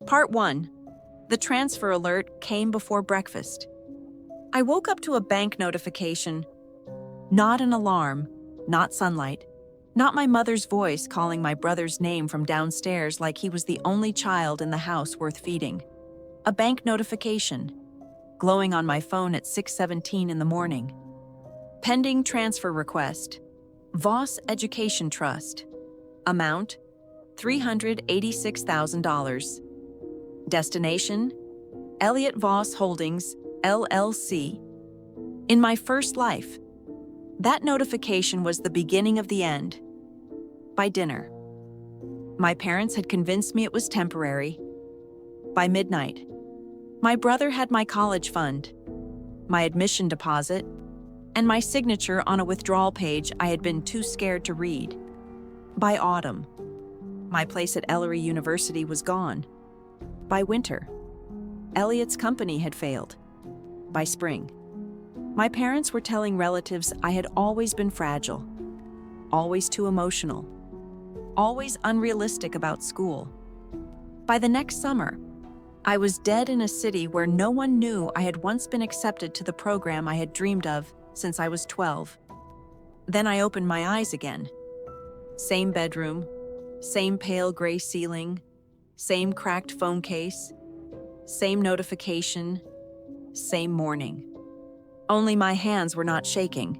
Part 1. The transfer alert came before breakfast. I woke up to a bank notification. Not an alarm, not sunlight, not my mother's voice calling my brother's name from downstairs like he was the only child in the house worth feeding. A bank notification, glowing on my phone at 6:17 in the morning. Pending transfer request. Voss Education Trust. Amount, $386,000. Destination, Elliot Voss Holdings, LLC. In my first life. That notification was the beginning of the end. By dinner. My parents had convinced me it was temporary. By midnight. My brother had my college fund, my admission deposit, and my signature on a withdrawal page I had been too scared to read. By autumn. My place at Ellery University was gone. By winter. Elliot's company had failed. By spring. My parents were telling relatives I had always been fragile, always too emotional, always unrealistic about school. By the next summer, I was dead in a city where no one knew I had once been accepted to the program I had dreamed of since I was 12. Then I opened my eyes again. Same bedroom, same pale gray ceiling, same cracked phone case, same notification, same morning. Only my hands were not shaking.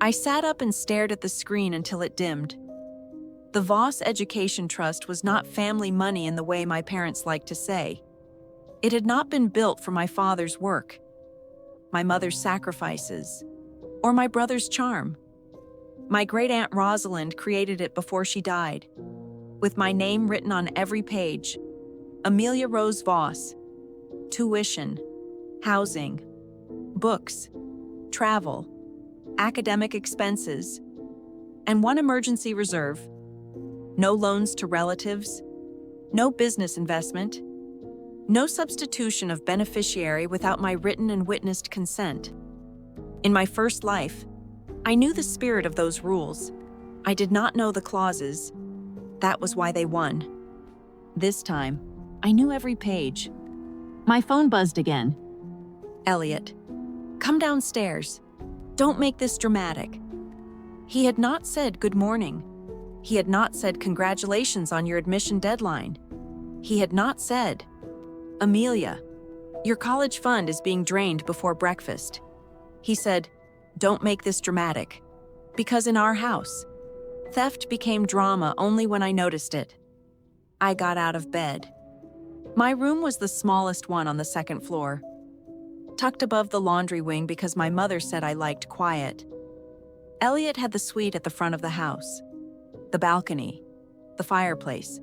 I sat up and stared at the screen until it dimmed. The Voss Education Trust was not family money in the way my parents liked to say. It had not been built for my father's work, my mother's sacrifices, or my brother's charm. My great Aunt Rosalind created it before she died, with my name written on every page. Amelia Rose Voss. Tuition, housing, books, travel, academic expenses, and one emergency reserve. No loans to relatives, no business investment, no substitution of beneficiary without my written and witnessed consent. In my first life, I knew the spirit of those rules. I did not know the clauses. That was why they won. This time, I knew every page. My phone buzzed again. Elliot, come downstairs. Don't make this dramatic. He had not said good morning. He had not said congratulations on your admission deadline. He had not said, Amelia, your college fund is being drained before breakfast. He said, don't make this dramatic. Because in our house, theft became drama only when I noticed it. I got out of bed. My room was the smallest one on the second floor, tucked above the laundry wing because my mother said I liked quiet. Elliot had the suite at the front of the house, the balcony, the fireplace,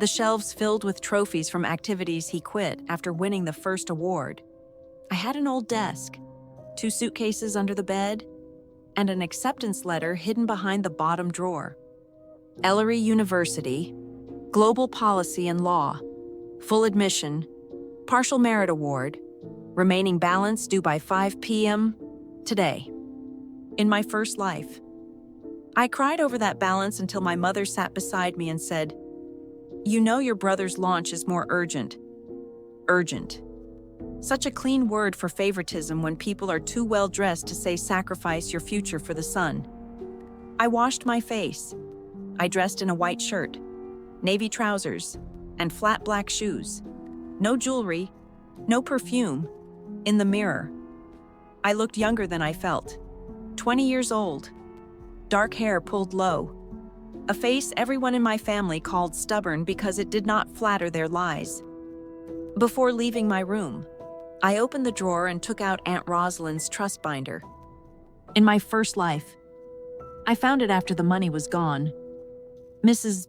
the shelves filled with trophies from activities he quit after winning the first award. I had an old desk, 2 suitcases under the bed, and an acceptance letter hidden behind the bottom drawer. Ellery University, Global Policy and Law, full admission, partial merit award, remaining balance due by 5 p.m. today. In my first life. I cried over that balance until my mother sat beside me and said, you know your brother's launch is more urgent. Urgent. Such a clean word for favoritism when people are too well dressed to say sacrifice your future for the sun. I washed my face. I dressed in a white shirt, navy trousers, and flat black shoes. No jewelry, no perfume. In the mirror. I looked younger than I felt. 20 years old. Dark hair pulled low. A face everyone in my family called stubborn because it did not flatter their lies. Before leaving my room, I opened the drawer and took out Aunt Rosalind's trust binder. In my first life, I found it after the money was gone. Mrs.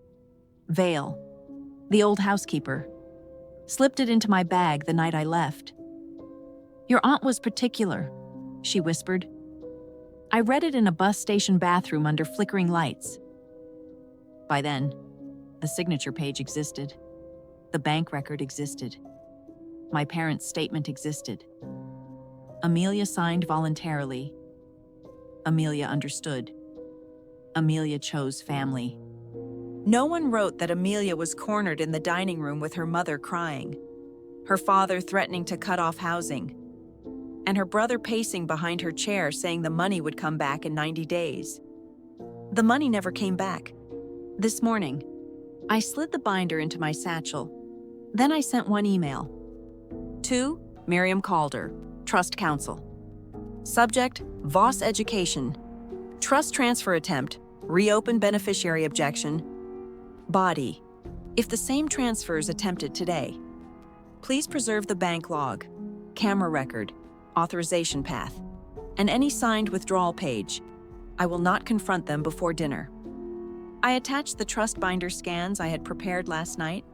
Vale, the old housekeeper, slipped it into my bag the night I left. Your aunt was particular, she whispered. I read it in a bus station bathroom under flickering lights. By then, the signature page existed. The bank record existed. My parents' statement existed. Amelia signed voluntarily. Amelia understood. Amelia chose family. No one wrote that Amelia was cornered in the dining room with her mother crying, her father threatening to cut off housing, and her brother pacing behind her chair saying the money would come back in 90 days. The money never came back. This morning, I slid the binder into my satchel. Then I sent one email. To Miriam Calder, Trust Counsel. Subject, Voss Education. Trust transfer attempt, reopen beneficiary objection. Body, if the same transfer is attempted today, please preserve the bank log, camera record, authorization path, and any signed withdrawal page. I will not confront them before dinner. I attached the trust binder scans I had prepared last night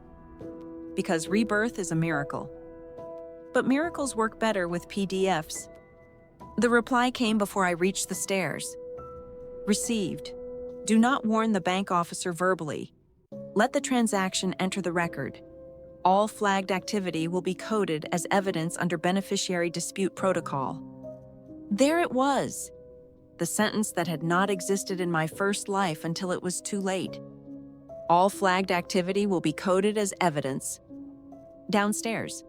because rebirth is a miracle. But miracles work better with PDFs. The reply came before I reached the stairs. Received. Do not warn the bank officer verbally. Let the transaction enter the record. All flagged activity will be coded as evidence under beneficiary dispute protocol. There it was. The sentence that had not existed in my first life until it was too late. All flagged activity will be coded as evidence. Downstairs.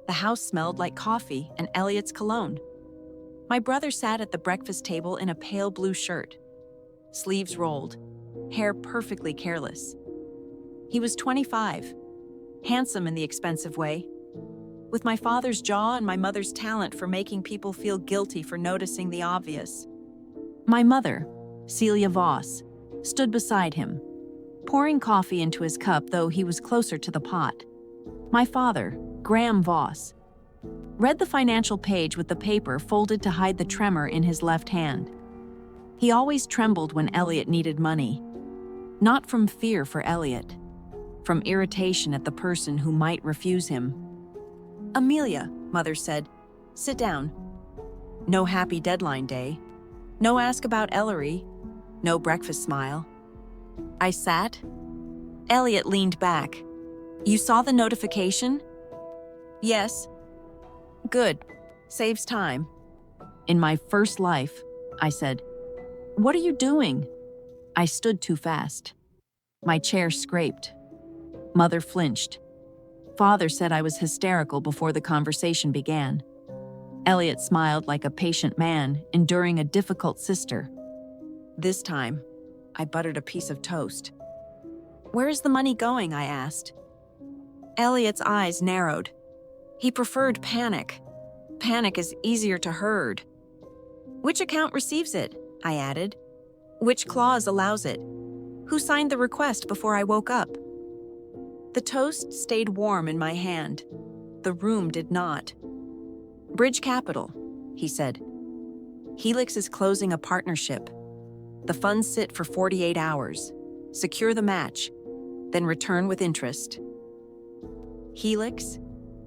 The house smelled like coffee and Elliot's cologne. My brother sat at the breakfast table in a pale blue shirt, sleeves rolled, hair perfectly careless. He was 25, handsome in the expensive way, with my father's jaw and my mother's talent for making people feel guilty for noticing the obvious. My mother, Celia Voss, stood beside him, pouring coffee into his cup, though he was closer to the pot. My father, Graham Voss, read the financial page with the paper folded to hide the tremor in his left hand. He always trembled when Elliot needed money, not from fear for Elliot, from irritation at the person who might refuse him. Amelia, Mother said, sit down. No happy deadline day. No ask about Ellery. No breakfast smile. I sat. Elliot leaned back. You saw the notification? Yes. Good. Saves time. In my first life, I said. What are you doing? I stood too fast. My chair scraped. Mother flinched. Father said I was hysterical before the conversation began. Elliot smiled like a patient man enduring a difficult sister. This time, I buttered a piece of toast. Where is the money going? I asked. Elliot's eyes narrowed. He preferred panic. Panic is easier to herd. Which account receives it? I added. Which clause allows it? Who signed the request before I woke up? The toast stayed warm in my hand. The room did not. Bridge Capital, he said. Helix is closing a partnership. The funds sit for 48 hours. Secure the match, then return with interest. Helix?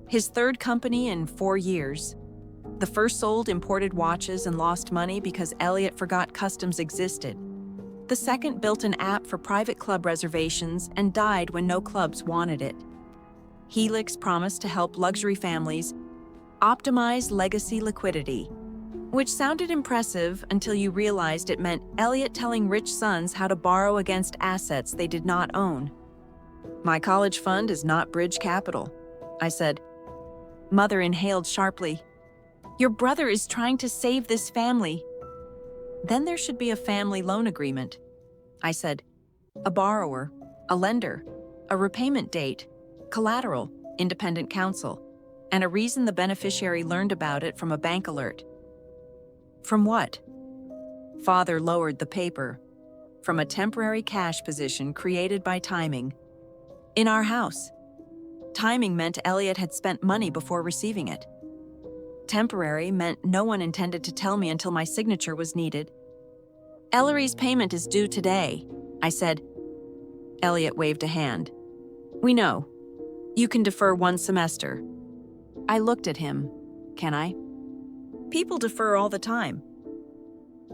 His third company in 4 years. The first sold imported watches and lost money because Elliot forgot customs existed. The second built an app for private club reservations and died when no clubs wanted it. Helix promised to help luxury families optimize legacy liquidity, which sounded impressive until you realized it meant Elliot telling rich sons how to borrow against assets they did not own. My college fund is not Bridge Capital, I said. Mother inhaled sharply. Your brother is trying to save this family. Then there should be a family loan agreement, I said. A borrower, a lender, a repayment date, collateral, independent counsel, and a reason the beneficiary learned about it from a bank alert. From what? Father lowered the paper. From a temporary cash position created by timing. In our house. Timing meant Elliot had spent money before receiving it. Temporary meant no one intended to tell me until my signature was needed. Ellery's payment is due today, I said. Elliot waved a hand. We know. You can defer 1 semester. I looked at him. Can I? People defer all the time.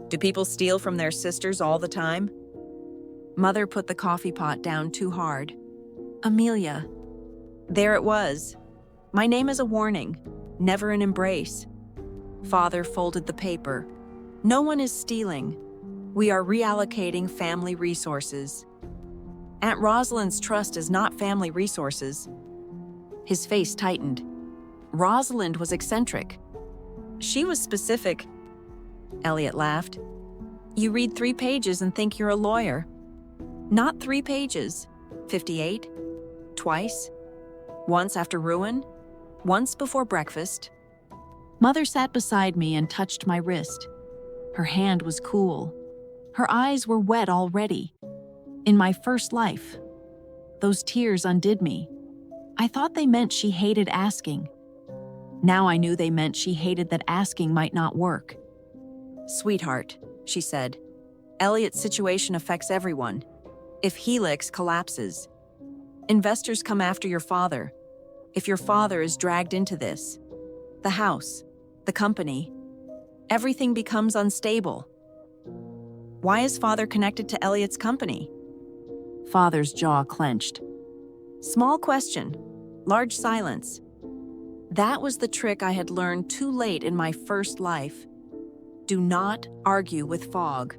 Do people steal from their sisters all the time? Mother put the coffee pot down too hard. Amelia. There it was. My name is a warning, never an embrace. Father folded the paper. No one is stealing. We are reallocating family resources. Aunt Rosalind's trust is not family resources. His face tightened. Rosalind was eccentric. She was specific. Elliot laughed. You read 3 pages and think you're a lawyer. Not 3 pages. 58. Twice. Once after ruin. Once before breakfast. Mother sat beside me and touched my wrist. Her hand was cool. Her eyes were wet already. In my first life. Those tears undid me. I thought they meant she hated asking. Now I knew they meant she hated that asking might not work. Sweetheart, she said, Elliot's situation affects everyone. If Helix collapses, investors come after your father. If your father is dragged into this, the house, the company, everything becomes unstable. Why is father connected to Elliot's company? Father's jaw clenched. Small question, large silence. That was the trick I had learned too late in my first life. Do not argue with fog.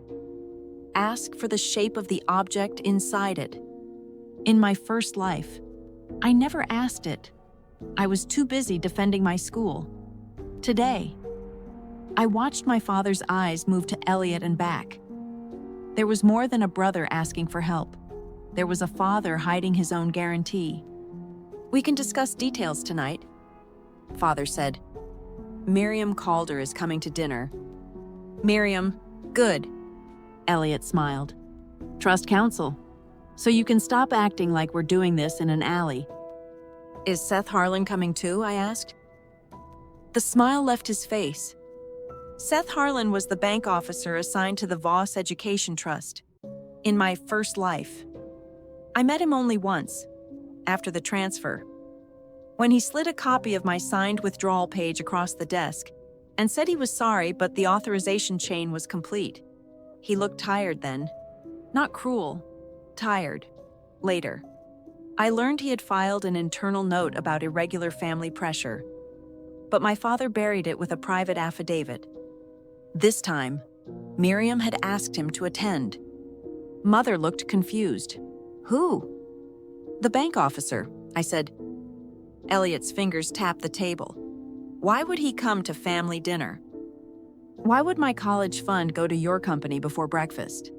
Ask for the shape of the object inside it. In my first life, I never asked it. I was too busy defending my school. Today, I watched my father's eyes move to Elliot and back. There was more than a brother asking for help. There was a father hiding his own guarantee. We can discuss details tonight, Father said. Miriam Calder is coming to dinner. Miriam, good. Elliot smiled. Trust counsel. So you can stop acting like we're doing this in an alley. Is Seth Harlan coming too? I asked. The smile left his face. Seth Harlan was the bank officer assigned to the Voss Education Trust. In my first life. I met him only once, after the transfer. When he slid a copy of my signed withdrawal page across the desk and said he was sorry but the authorization chain was complete. He looked tired then. Not cruel, tired. Later, I learned he had filed an internal note about irregular family pressure, but my father buried it with a private affidavit. This time, Miriam had asked him to attend. Mother looked confused. Who? The bank officer, I said. Elliot's fingers tapped the table. Why would he come to family dinner? Why would my college fund go to your company before breakfast?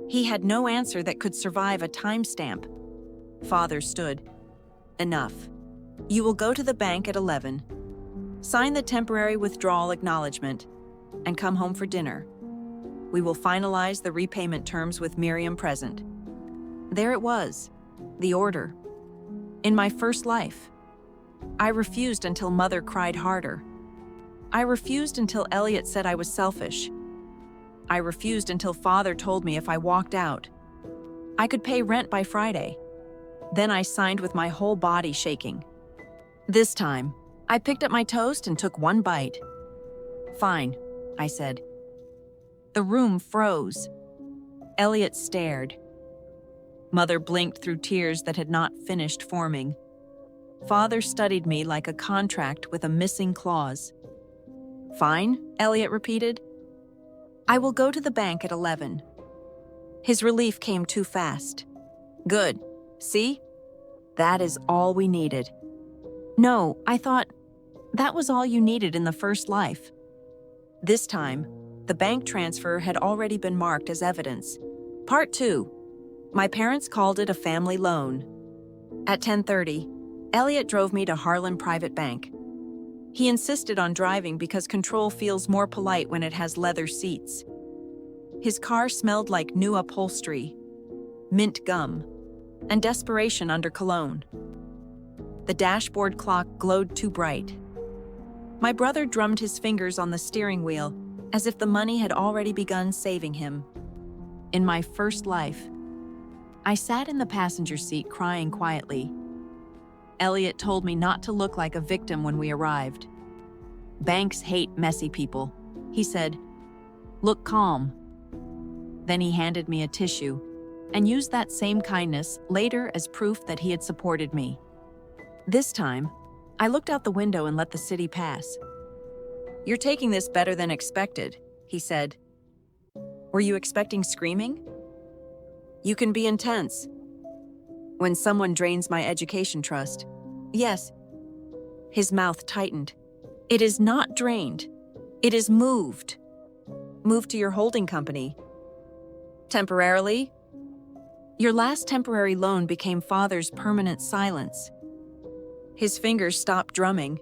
He had no answer that could survive a timestamp. Father stood. Enough. You will go to the bank at 11. Sign the temporary withdrawal acknowledgement and come home for dinner. We will finalize the repayment terms with Miriam present. There it was, the order. In my first life, I refused until Mother cried harder. I refused until Elliot said I was selfish. I refused until Father told me if I walked out, I could pay rent by Friday. Then I signed with my whole body shaking. This time, I picked up my toast and took one bite. Fine, I said. The room froze. Elliot stared. Mother blinked through tears that had not finished forming. Father studied me like a contract with a missing clause. Fine, Elliot repeated. I will go to the bank at 11. His relief came too fast. Good. See? That is all we needed. No, I thought, that was all you needed in the first life. This time, the bank transfer had already been marked as evidence. Part 2. My parents called it a family loan. At 10:30, Elliot drove me to Harlan Private Bank. He insisted on driving because control feels more polite when it has leather seats. His car smelled like new upholstery, mint gum, and desperation under cologne. The dashboard clock glowed too bright. My brother drummed his fingers on the steering wheel as if the money had already begun saving him. In my first life, I sat in the passenger seat crying quietly. Elliot told me not to look like a victim when we arrived. Banks hate messy people, he said. Look calm. Then he handed me a tissue and used that same kindness later as proof that he had supported me. This time, I looked out the window and let the city pass. You're taking this better than expected, he said. Were you expecting screaming? You can be intense. When someone drains my education trust. Yes. His mouth tightened. It is not drained. It is moved. Moved to your holding company. Temporarily? Your last temporary loan became Father's permanent silence. His fingers stopped drumming.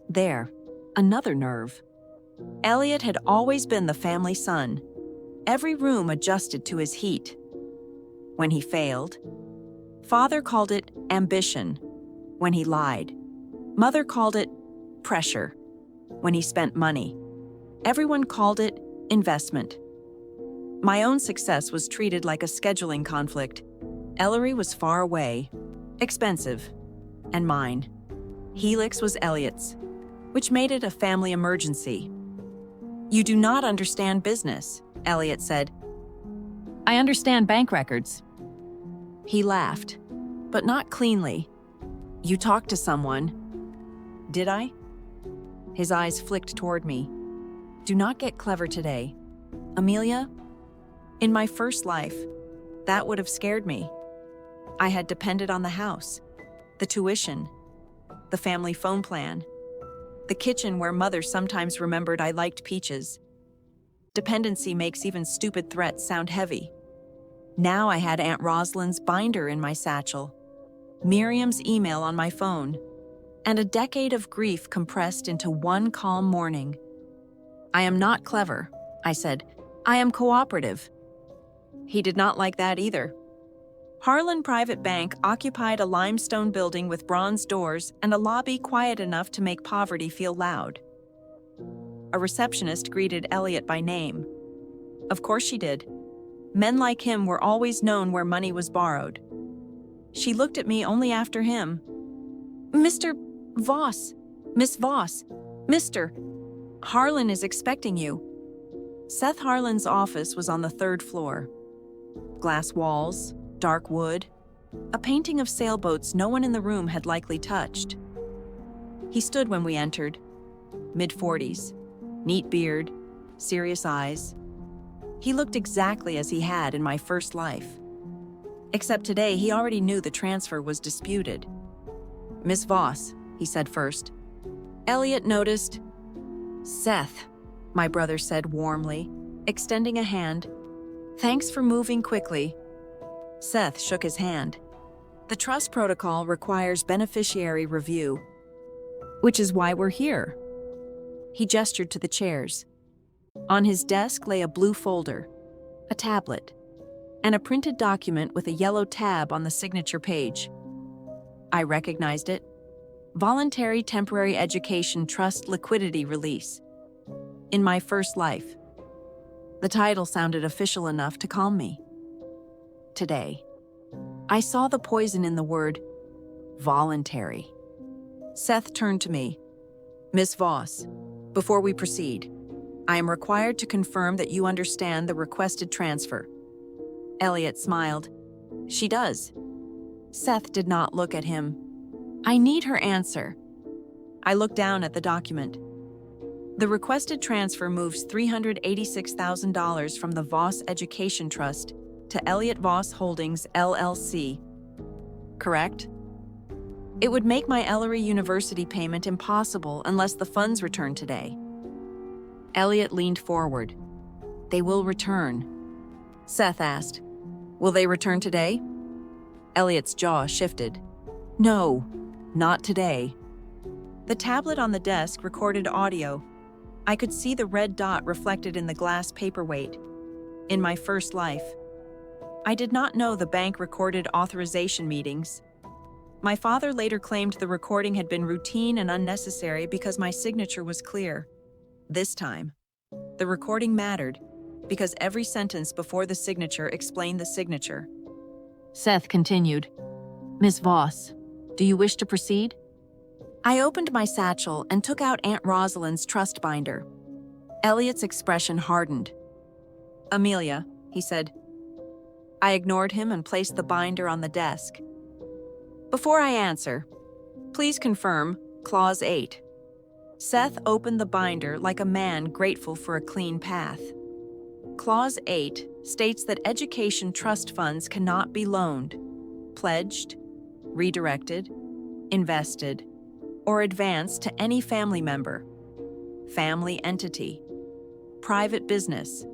There, another nerve. Elliot had always been the family son. Every room adjusted to his heat. When he failed, Father called it ambition. When he lied, Mother called it pressure. When he spent money, everyone called it investment. My own success was treated like a scheduling conflict. Ellery was far away, expensive, and mine. Helix was Elliot's, which made it a family emergency. You do not understand business, Elliot said. I understand bank records. He laughed, but not cleanly. You talked to someone. Did I? His eyes flicked toward me. Do not get clever today. Amelia, in my first life, that would have scared me. I had depended on the house, the tuition, the family phone plan, the kitchen where Mother sometimes remembered I liked peaches. Dependency makes even stupid threats sound heavy. Now I had Aunt Rosalind's binder in my satchel, Miriam's email on my phone, and a decade of grief compressed into one calm morning. I am not clever, I said. I am cooperative. He did not like that either. Harlan Private Bank occupied a limestone building with bronze doors and a lobby quiet enough to make poverty feel loud. A receptionist greeted Elliot by name. Of course she did. Men like him were always known where money was borrowed. She looked at me only after him. Mr. Voss, Miss Voss, Mr. Harlan is expecting you. Seth Harlan's office was on the 3rd floor. Glass walls, dark wood, a painting of sailboats no one in the room had likely touched. He stood when we entered, mid-40s, neat beard, serious eyes. He looked exactly as he had in my first life. Except today he already knew the transfer was disputed. Miss Voss, he said first. Elliot noticed. Seth, my brother said warmly, extending a hand. Thanks for moving quickly. Seth shook his hand. The trust protocol requires beneficiary review, which is why we're here. He gestured to the chairs. On his desk lay a blue folder, a tablet, and a printed document with a yellow tab on the signature page. I recognized it. Voluntary Temporary Education Trust Liquidity Release. In my first life. The title sounded official enough to calm me. Today, I saw the poison in the word voluntary. Seth turned to me. Miss Voss, before we proceed, I am required to confirm that you understand the requested transfer. Elliot smiled. She does. Seth did not look at him. I need her answer. I looked down at the document. The requested transfer moves $386,000 from the Voss Education Trust to Elliot Voss Holdings, LLC. Correct? It would make my Ellery University payment impossible unless the funds return today. Elliot leaned forward. They will return. Seth asked, will they return today? Elliot's jaw shifted. No, not today. The tablet on the desk recorded audio. I could see the red dot reflected in the glass paperweight. In my first life, I did not know the bank recorded authorization meetings. My father later claimed the recording had been routine and unnecessary because my signature was clear. This time, the recording mattered because every sentence before the signature explained the signature. Seth continued, Miss Voss, do you wish to proceed? I opened my satchel and took out Aunt Rosalind's trust binder. Elliot's expression hardened. Amelia, he said. I ignored him and placed the binder on the desk. Before I answer, please confirm Clause 8. Seth opened the binder like a man grateful for a clean path. Clause 8 states that education trust funds cannot be loaned, pledged, redirected, invested, or advanced to any family member, family entity, private business,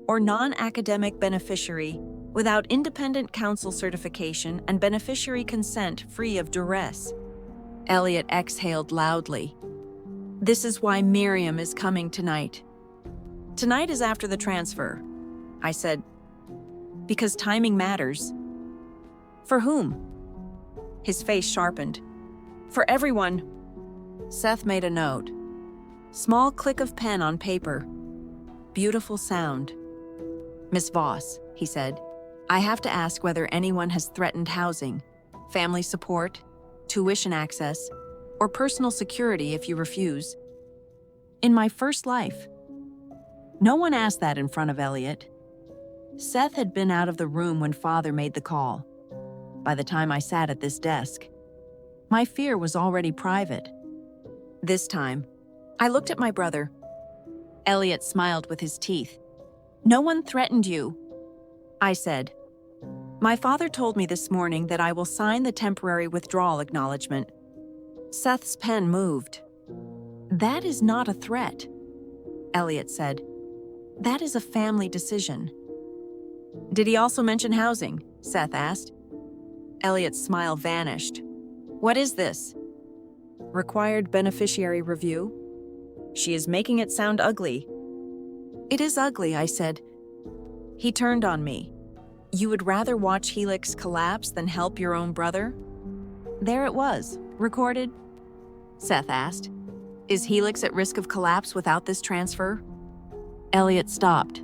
or non-academic beneficiary without independent counsel certification and beneficiary consent free of duress. Elliot exhaled loudly. This is why Miriam is coming tonight. Tonight is after the transfer, I said, because timing matters. For whom? His face sharpened. For everyone. Seth made a note. Small click of pen on paper. Beautiful sound. Miss Voss, he said, I have to ask whether anyone has threatened housing, family support, tuition access, or personal security if you refuse. In my first life. No one asked that in front of Elliot. Seth had been out of the room when Father made the call. By the time I sat at this desk, my fear was already private. This time, I looked at my brother. Elliot smiled with his teeth. No one threatened you, I said. My father told me this morning that I will sign the temporary withdrawal acknowledgement. Seth's pen moved. That is not a threat, Elliot said. That is a family decision. Did he also mention housing? Seth asked. Elliot's smile vanished. What is this? Required beneficiary review? She is making it sound ugly. It is ugly, I said. He turned on me. You would rather watch Helix collapse than help your own brother? There it was, recorded. Seth asked. Is Helix at risk of collapse without this transfer? Elliot stopped.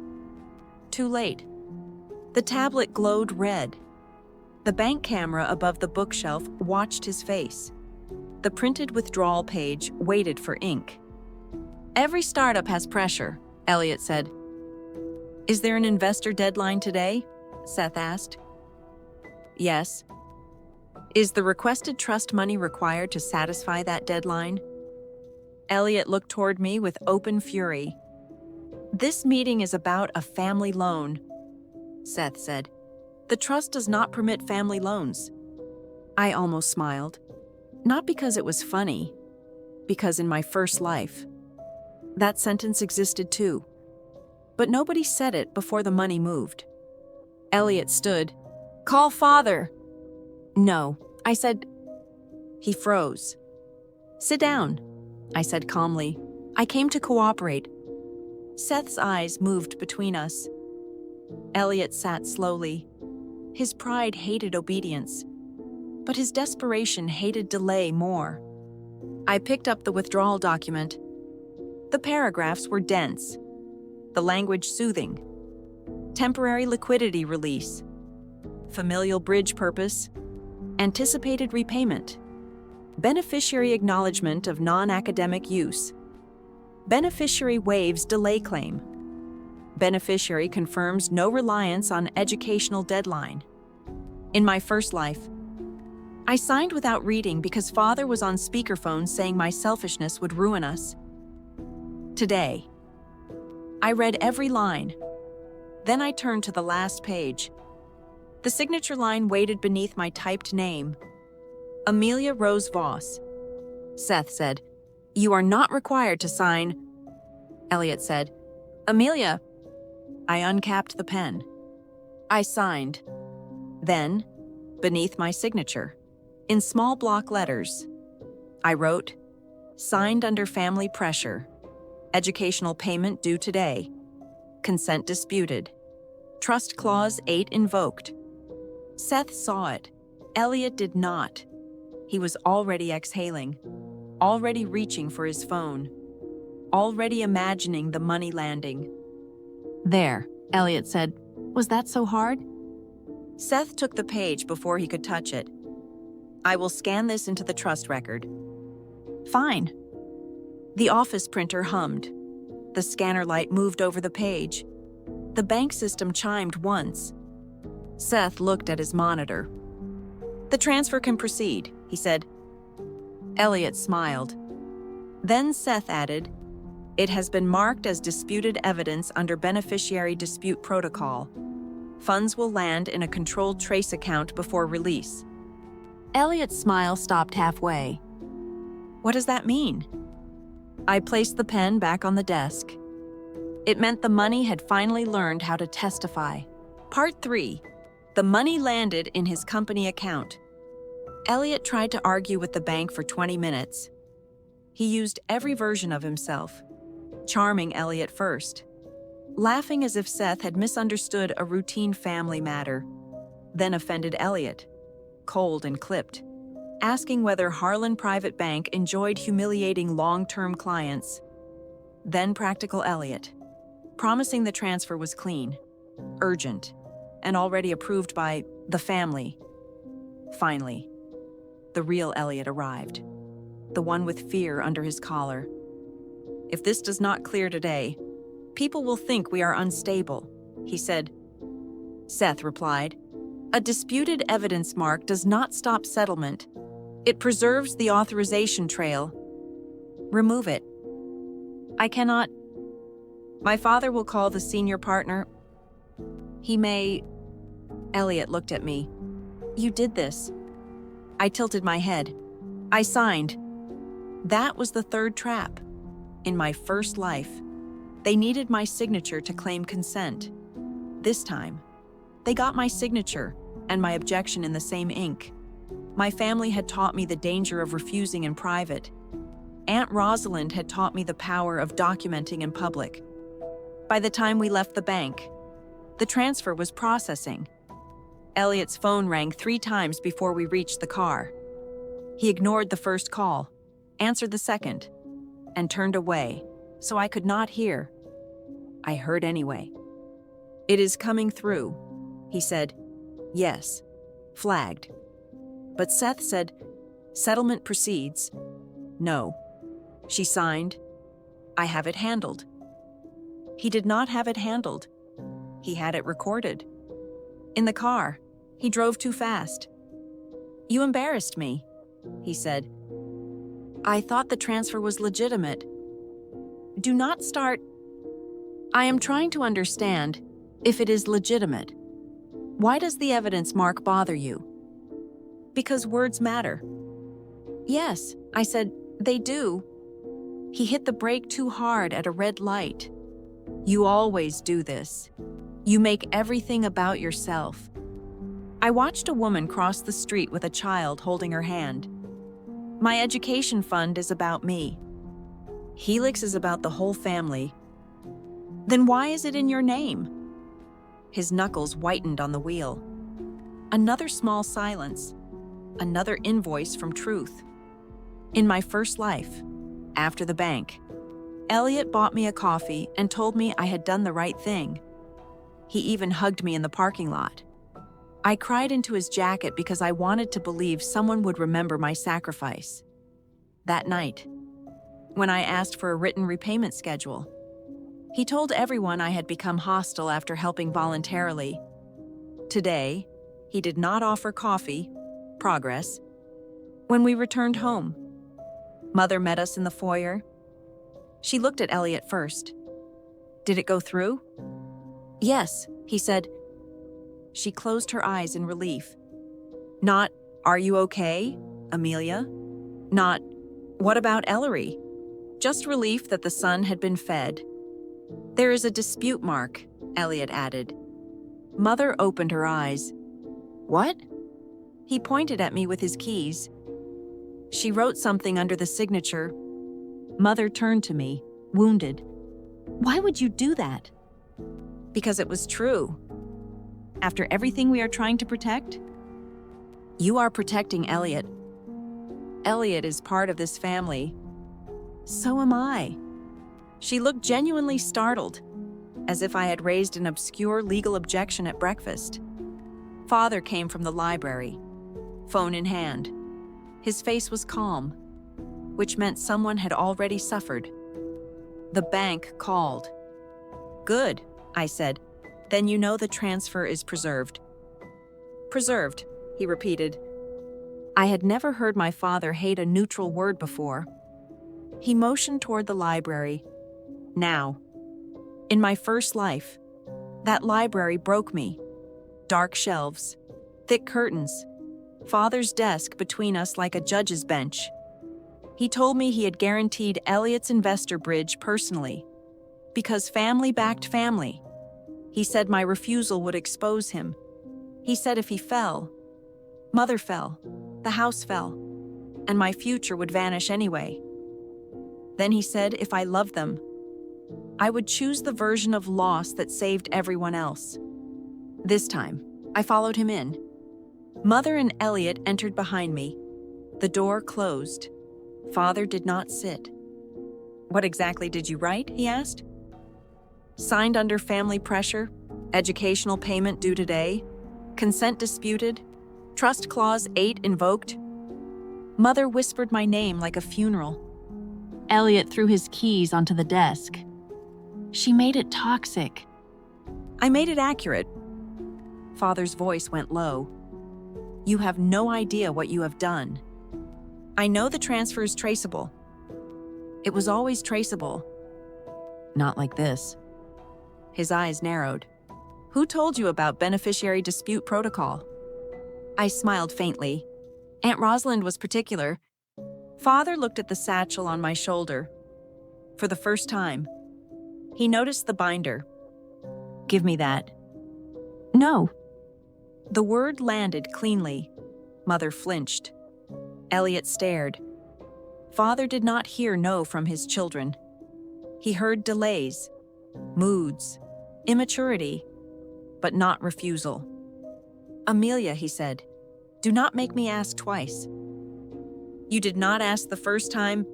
Too late. The tablet glowed red. The bank camera above the bookshelf watched his face. The printed withdrawal page waited for ink. Every startup has pressure, Elliot said. Is there an investor deadline today? Seth asked. Yes. Is the requested trust money required to satisfy that deadline? Elliot looked toward me with open fury. This meeting is about a family loan, Seth said. The trust does not permit family loans. I almost smiled. Not because it was funny, because in my first life, that sentence existed too. But nobody said it before the money moved. Elliot stood. Call Father. No, I said. He froze. Sit down, I said calmly. I came to cooperate. Seth's eyes moved between us. Elliot sat slowly. His pride hated obedience, but his desperation hated delay more. I picked up the withdrawal document. The paragraphs were dense, the language soothing. Temporary liquidity release, familial bridge purpose, anticipated repayment, beneficiary acknowledgement of non-academic use, beneficiary waives delay claim, beneficiary confirms no reliance on educational deadline. In my first life, I signed without reading because Father was on speakerphone saying my selfishness would ruin us. Today, I read every line. Then I turned to the last page. The signature line waited beneath my typed name. Amelia Rose Voss. Seth said, You are not required to sign. Elliot said, Amelia. I uncapped the pen. I signed. Then, beneath my signature, in small block letters, I wrote, Signed under family pressure. Educational payment due today. Consent disputed. Trust Clause 8 invoked. Seth saw it. Elliot did not. He was already exhaling, already reaching for his phone, already imagining the money landing. There, Elliot said. Was that so hard? Seth took the page before he could touch it. I will scan this into the trust record. Fine. The office printer hummed. The scanner light moved over the page. The bank system chimed once. Seth looked at his monitor. The transfer can proceed, he said. Elliot smiled. Then Seth added, It has been marked as disputed evidence under Beneficiary Dispute Protocol. Funds will land in a controlled trace account before release. Elliot's smile stopped halfway. What does that mean? I placed the pen back on the desk. It meant the money had finally learned how to testify. Part 3. The money landed in his company account. Elliot tried to argue with the bank for 20 minutes. He used every version of himself, charming Elliot first, laughing as if Seth had misunderstood a routine family matter, then offended Elliot, cold and clipped, asking whether Harlan Private Bank enjoyed humiliating long-term clients, then practical Elliot, promising the transfer was clean, urgent, and already approved by the family. Finally, the real Elliot arrived, the one with fear under his collar. If this does not clear today, people will think we are unstable, he said. Seth replied, a disputed evidence mark does not stop settlement. It preserves the authorization trail. Remove it. I cannot. My father will call the senior partner. He may. Elliot looked at me. You did this. I tilted my head. I signed. That was the third trap. In my first life, they needed my signature to claim consent. This time, they got my signature and my objection in the same ink. My family had taught me the danger of refusing in private. Aunt Rosalind had taught me the power of documenting in public. By the time we left the bank, the transfer was processing. Elliot's phone rang 3 times before we reached the car. He ignored the first call, answered the second, and turned away, so I could not hear. I heard anyway. It is coming through, he said. Yes, flagged. But Seth said, settlement proceeds. No. She signed. I have it handled. He did not have it handled. He had it recorded. In the car, he drove too fast. You embarrassed me, he said. I thought the transfer was legitimate. Do not start. I am trying to understand if it is legitimate. Why does the evidence mark bother you? Because words matter. Yes, I said, they do. He hit the brake too hard at a red light. You always do this. You make everything about yourself. I watched a woman cross the street with a child holding her hand. My education fund is about me. Helix is about the whole family. Then why is it in your name? His knuckles whitened on the wheel. Another small silence. Another invoice from Truth. In my first life, after the bank, Elliot bought me a coffee and told me I had done the right thing. He even hugged me in the parking lot. I cried into his jacket because I wanted to believe someone would remember my sacrifice. That night, when I asked for a written repayment schedule, he told everyone I had become hostile after helping voluntarily. Today, he did not offer coffee, progress. When we returned home, Mother met us in the foyer. She looked at Elliot first. Did it go through? Yes, he said. She closed her eyes in relief. Not, are you okay, Amelia? Not, what about Ellery? Just relief that the son had been fed. There is a dispute mark, Elliot added. Mother opened her eyes. What? He pointed at me with his keys. She wrote something under the signature. Mother turned to me, wounded. Why would you do that? Because it was true. After everything we are trying to protect? You are protecting Elliot. Elliot is part of this family. So am I. She looked genuinely startled, as if I had raised an obscure legal objection at breakfast. Father came from the library, phone in hand. His face was calm, which meant someone had already suffered. The bank called. Good, I said. Then you know the transfer is preserved. Preserved, he repeated. I had never heard my father hate a neutral word before. He motioned toward the library. Now. In my first life, that library broke me. Dark shelves, thick curtains, Father's desk between us like a judge's bench. He told me he had guaranteed Elliot's investor bridge personally, because family backed family. He said my refusal would expose him. He said if he fell, Mother fell, the house fell, and my future would vanish anyway. Then he said if I loved them, I would choose the version of loss that saved everyone else. This time, I followed him in. Mother and Elliot entered behind me. The door closed. Father did not sit. "What exactly did you write?" he asked. "Signed under family pressure, educational payment due today, consent disputed, trust clause 8 invoked." Mother whispered my name like a funeral. Elliot threw his keys onto the desk. "She made it toxic." "I made it accurate." Father's voice went low. "You have no idea what you have done. I know the transfer is traceable. It was always traceable. Not like this." His eyes narrowed. "Who told you about beneficiary dispute protocol?" I smiled faintly. Aunt Rosalind was particular. Father looked at the satchel on my shoulder. For the first time, he noticed the binder. "Give me that." "No." The word landed cleanly. Mother flinched. Elliot stared. Father did not hear no from his children. He heard delays, moods, immaturity, but not refusal. "Amelia," he said, "do not make me ask twice." "You did not ask the first time."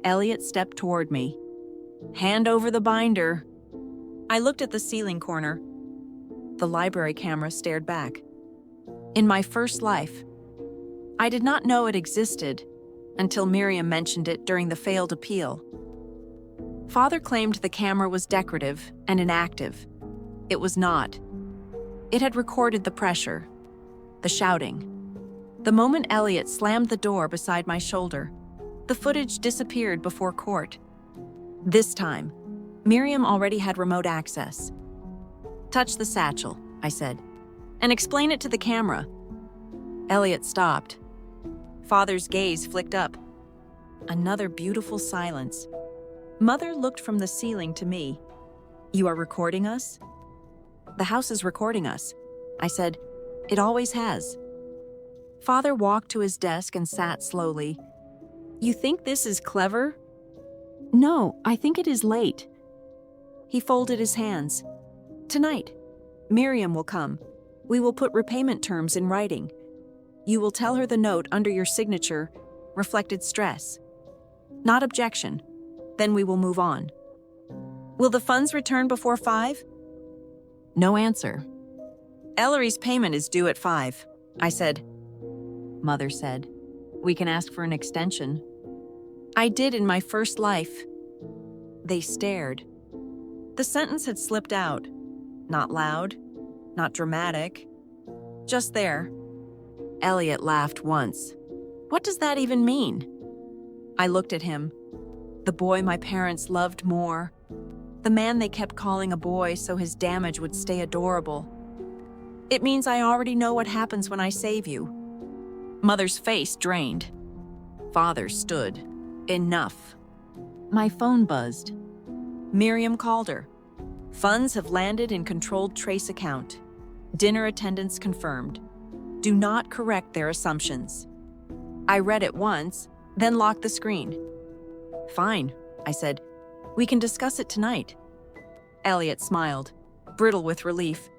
Elliot stepped toward me. "Hand over the binder." I looked at the ceiling corner. The library camera stared back. In my first life, I did not know it existed until Miriam mentioned it during the failed appeal. Father claimed the camera was decorative and inactive. It was not. It had recorded the pressure, the shouting. The moment Elliot slammed the door beside my shoulder, the footage disappeared before court. This time, Miriam already had remote access. "Touch the satchel," I said, "and explain it to the camera." Elliot stopped. Father's gaze flicked up. Another beautiful silence. Mother looked from the ceiling to me. "You are recording us?" "The house is recording us," I said. "It always has." Father walked to his desk and sat slowly. "You think this is clever?" "No, I think it is late." He folded his hands. "Tonight, Miriam will come. We will put repayment terms in writing. You will tell her the note under your signature reflected stress, not objection. Then we will move on." "Will the funds return before 5? No answer. "Ellery's payment is due at 5, I said. Mother said, "We can ask for an extension." I did in my first life. They stared. The sentence had slipped out. Not loud, not dramatic, just there. Elliot laughed once. "What does that even mean?" I looked at him. The boy my parents loved more. The man they kept calling a boy so his damage would stay adorable. "It means I already know what happens when I save you." Mother's face drained. Father stood. "Enough." My phone buzzed. Miriam called her. "Funds have landed in controlled trace account. Dinner attendance confirmed. Do not correct their assumptions." I read it once, then locked the screen. "Fine," I said. "We can discuss it tonight." Elliot smiled, brittle with relief.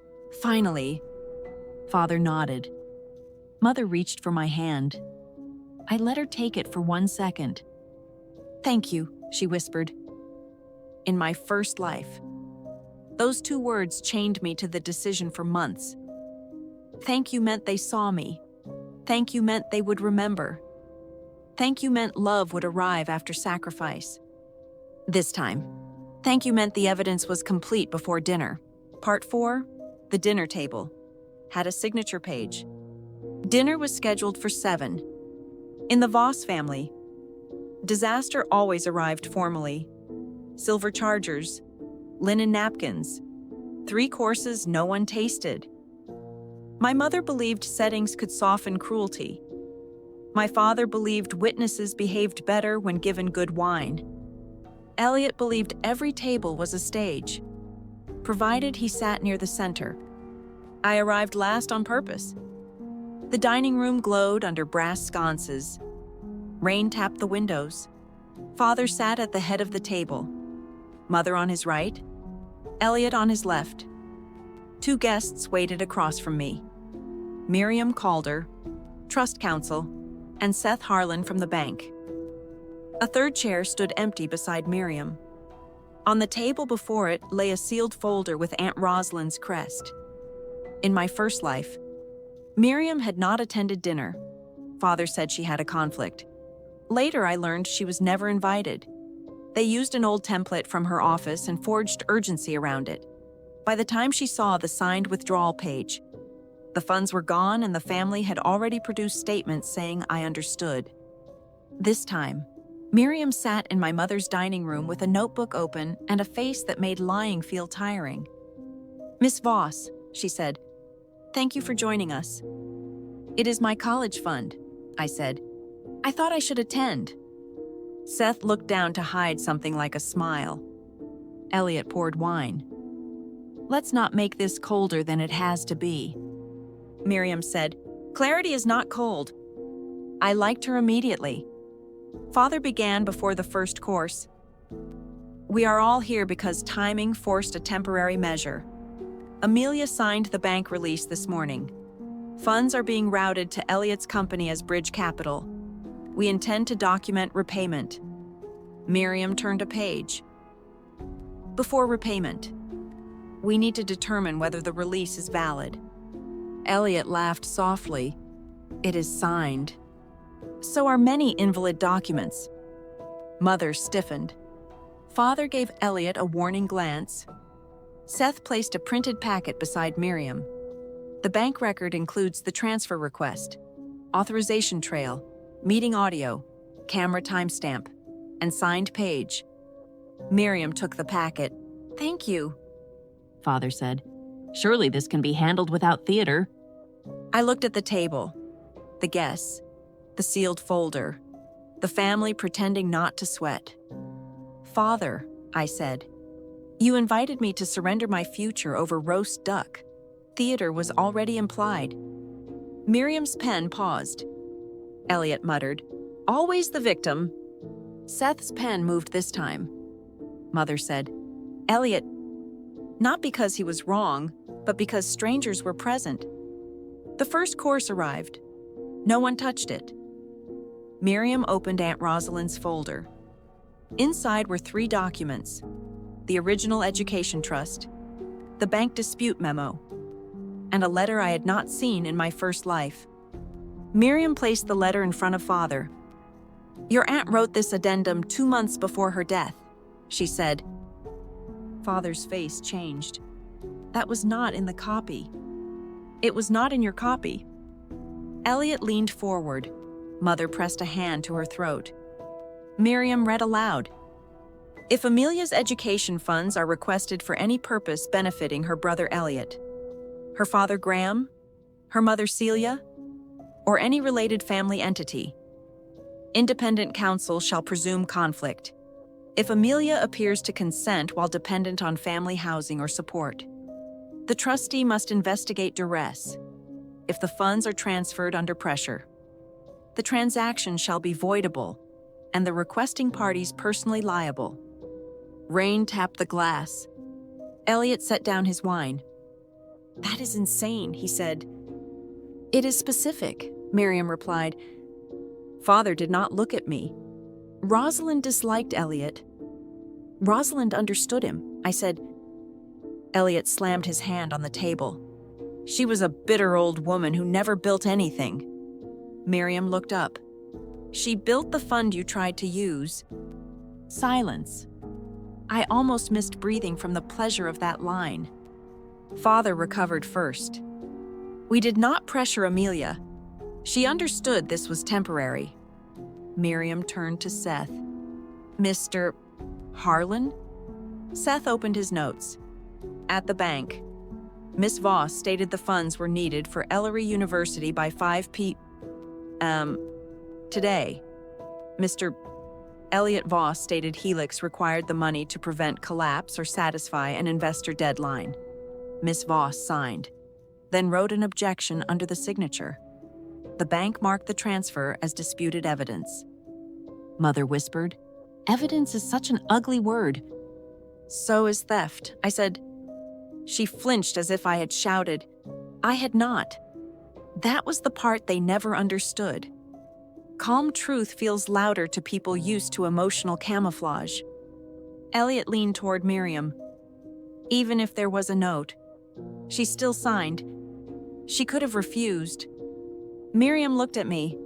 "Finally." Father nodded. Mother reached for my hand. I let her take it for 1 second. "Thank you," she whispered. In my first life. Those 2 words chained me to the decision for months. Thank you meant they saw me. Thank you meant they would remember. Thank you meant love would arrive after sacrifice. This time, thank you meant the evidence was complete before dinner. Part 4, the dinner table, had a signature page. Dinner was scheduled for 7. In the Voss family, disaster always arrived formally. silver chargers, linen napkins, 3 courses no one tasted. My mother believed settings could soften cruelty. My father believed witnesses behaved better when given good wine. Elliot believed every table was a stage, provided he sat near the center. I arrived last on purpose. The dining room glowed under brass sconces. Rain tapped the windows. Father sat at the head of the table. Mother on his right, Elliot on his left. 2 guests waited across from me. Miriam Calder, Trust Counsel, and Seth Harlan from the bank. A 3rd chair stood empty beside Miriam. On the table before it lay a sealed folder with Aunt Rosalind's crest. In my first life, Miriam had not attended dinner. Father said she had a conflict. Later, I learned she was never invited. They used an old template from her office and forged urgency around it. By the time she saw the signed withdrawal page, the funds were gone and the family had already produced statements saying I understood. This time, Miriam sat in my mother's dining room with a notebook open and a face that made lying feel tiring. "Miss Voss," she said, "thank you for joining us." "It is my college fund," I said. "I thought I should attend." Seth looked down to hide something like a smile. Elliot poured wine. "Let's not make this colder than it has to be." Miriam said, "Clarity is not cold." I liked her immediately. Father began before the first course. "We are all here because timing forced a temporary measure. Amelia signed the bank release this morning. Funds are being routed to Elliot's company as bridge capital. We intend to document repayment." Miriam turned a page. "Before repayment, we need to determine whether the release is valid." Elliot laughed softly. "It is signed. So are many invalid documents." Mother stiffened. Father gave Elliot a warning glance. Seth placed a printed packet beside Miriam. The bank record includes the transfer request, authorization trail, meeting audio, camera timestamp, and signed page. Miriam took the packet. "Thank you," Father said. "Surely this can be handled without theater." I looked at the table, the guests, the sealed folder, the family pretending not to sweat. "Father," I said, "you invited me to surrender my future over roast duck. Theater was already implied." Miriam's pen paused. Elliot muttered, "Always the victim." Seth's pen moved this time. Mother said, "Elliot, not because he was wrong, but because strangers were present." The first course arrived. No one touched it. Miriam opened Aunt Rosalind's folder. Inside were 3 documents: the original education trust, the bank dispute memo, and a letter I had not seen in my first life. Miriam placed the letter in front of Father. "Your aunt wrote this addendum 2 months before her death," she said. Father's face changed. "That was not in the copy." "It was not in your copy." Elliot leaned forward. Mother pressed a hand to her throat. Miriam read aloud. "If Amelia's education funds are requested for any purpose benefiting her brother Elliot, her father Graham, her mother Celia, or any related family entity, independent counsel shall presume conflict. If Amelia appears to consent while dependent on family housing or support, the trustee must investigate duress. If the funds are transferred under pressure, the transaction shall be voidable, and the requesting parties personally liable." Rain tapped the glass. Elliot set down his wine. "That is insane," he said. "It is specific," Miriam replied. Father did not look at me. Rosalind disliked Elliot. Rosalind understood him, I said. Elliot slammed his hand on the table. "She was a bitter old woman who never built anything." Miriam looked up. "She built the fund you tried to use." Silence. I almost missed breathing from the pleasure of that line. Father recovered first. "We did not pressure Amelia. She understood this was temporary." Miriam turned to Seth. "Mr. Harlan?" Seth opened his notes. At the bank, Miss Voss stated the funds were needed for Ellery University by 5 p.m. Today, Mr. Elliot Voss stated Helix required the money to prevent collapse or satisfy an investor deadline. Miss Voss signed, then wrote an objection under the signature. The bank marked the transfer as disputed evidence. Mother whispered. Evidence is such an ugly word. So is theft, I said. She flinched as if I had shouted. I had not. That was the part they never understood. Calm truth feels louder to people used to emotional camouflage. Elliot leaned toward Miriam. Even if there was a note, she still signed. She could have refused. Miriam looked at me.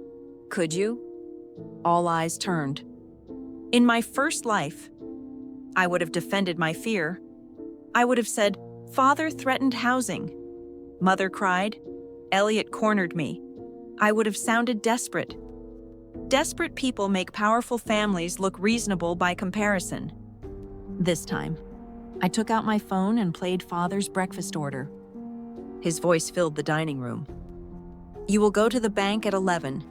Could you? All eyes turned. In my first life, I would have defended my fear. I would have said, Father threatened housing. Mother cried. Elliot cornered me. I would have sounded desperate. Desperate people make powerful families look reasonable by comparison. This time, I took out my phone and played Father's breakfast order. His voice filled the dining room. You will go to the bank at 11,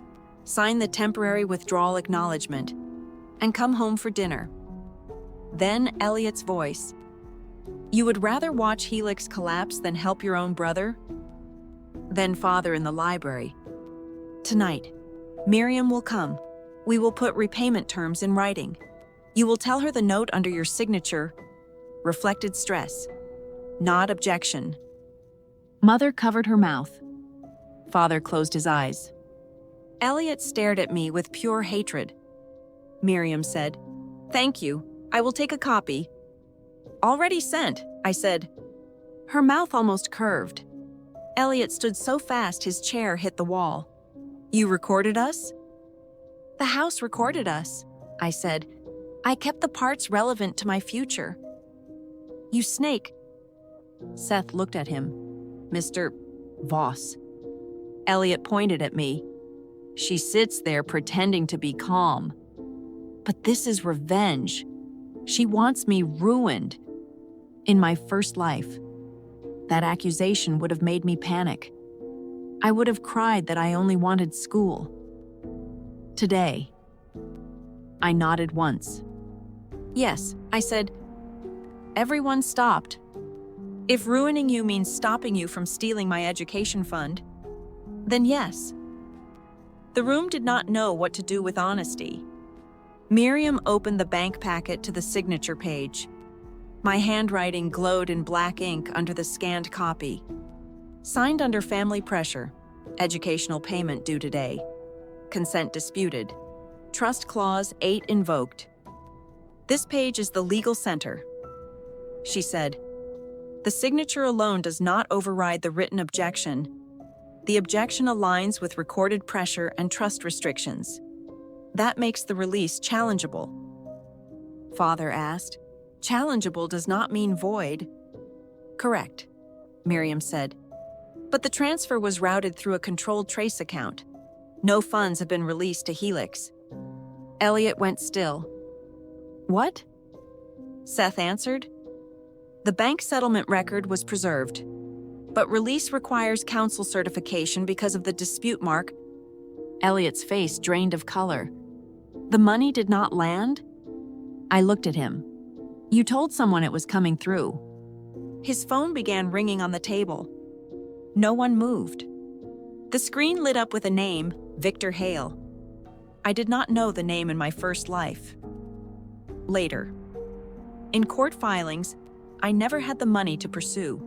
sign the temporary withdrawal acknowledgement, and come home for dinner. Then Elliot's voice. You would rather watch Helix collapse than help your own brother? Then Father in the library. Tonight, Miriam will come. We will put repayment terms in writing. You will tell her the note under your signature reflected stress, not objection. Mother covered her mouth. Father closed his eyes. Elliot stared at me with pure hatred. Miriam said, Thank you. I will take a copy. Already sent, I said. Her mouth almost curved. Elliot stood so fast his chair hit the wall. You recorded us? The house recorded us, I said. I kept the parts relevant to my future. You snake. Seth looked at him. Mr. Voss. Elliot pointed at me. She sits there pretending to be calm. But this is revenge. She wants me ruined. In my first life, that accusation would have made me panic. I would have cried that I only wanted school. Today, I nodded once. Yes, I said. Everyone stopped. If ruining you means stopping you from stealing my education fund, then yes. The room did not know what to do with honesty. Miriam opened the bank packet to the signature page. My handwriting glowed in black ink under the scanned copy. Signed under family pressure. Educational payment due today. Consent disputed. Trust clause 8 invoked. This page is the legal center. She said, the signature alone does not override the written objection. The objection aligns with recorded pressure and trust restrictions. That makes the release challengeable. Father asked, challengeable does not mean void. Correct, Miriam said. But the transfer was routed through a controlled trace account. No funds have been released to Helix. Elliot went still. What? Seth answered. The bank settlement record was preserved, but release requires council certification because of the dispute mark. Elliot's face drained of color. The money did not land? I looked at him. You told someone it was coming through. His phone began ringing on the table. No one moved. The screen lit up with a name, Victor Hale. I did not know the name in my first life. Later. In court filings, I never had the money to pursue.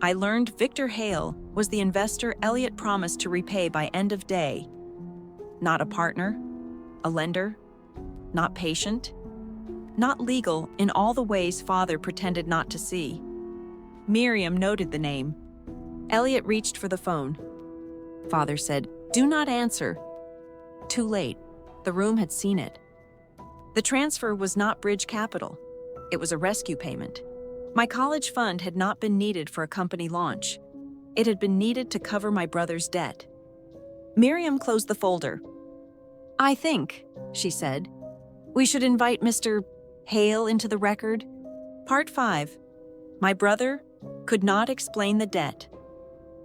I learned Victor Hale was the investor Elliot promised to repay by end of day. Not a partner, a lender, not patient, not legal in all the ways Father pretended not to see. Miriam noted the name. Elliot reached for the phone. Father said, "Do not answer." Too late. The room had seen it. The transfer was not bridge capital. It was a rescue payment. My college fund had not been needed for a company launch. It had been needed to cover my brother's debt. Miriam closed the folder. "I think," she said, "we should invite Mr. Hale into the record. Part 5. My brother could not explain the debt.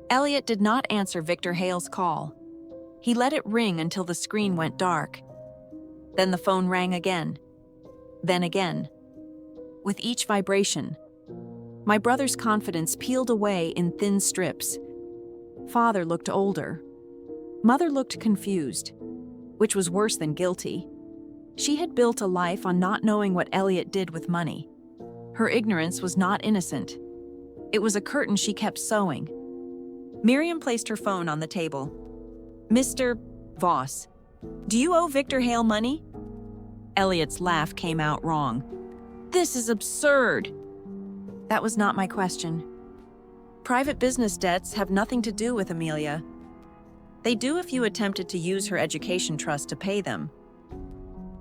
Elliot did not answer Victor Hale's call. He let it ring until the screen went dark. Then the phone rang again. Then again. With each vibration, my brother's confidence peeled away in thin strips. Father looked older. Mother looked confused, which was worse than guilty. She had built a life on not knowing what Elliot did with money. Her ignorance was not innocent. It was a curtain she kept sewing. Miriam placed her phone on the table. Mr. Voss, do you owe Victor Hale money? Elliot's laugh came out wrong. This is absurd. That was not my question. Private business debts have nothing to do with Amelia. They do if you attempted to use her education trust to pay them.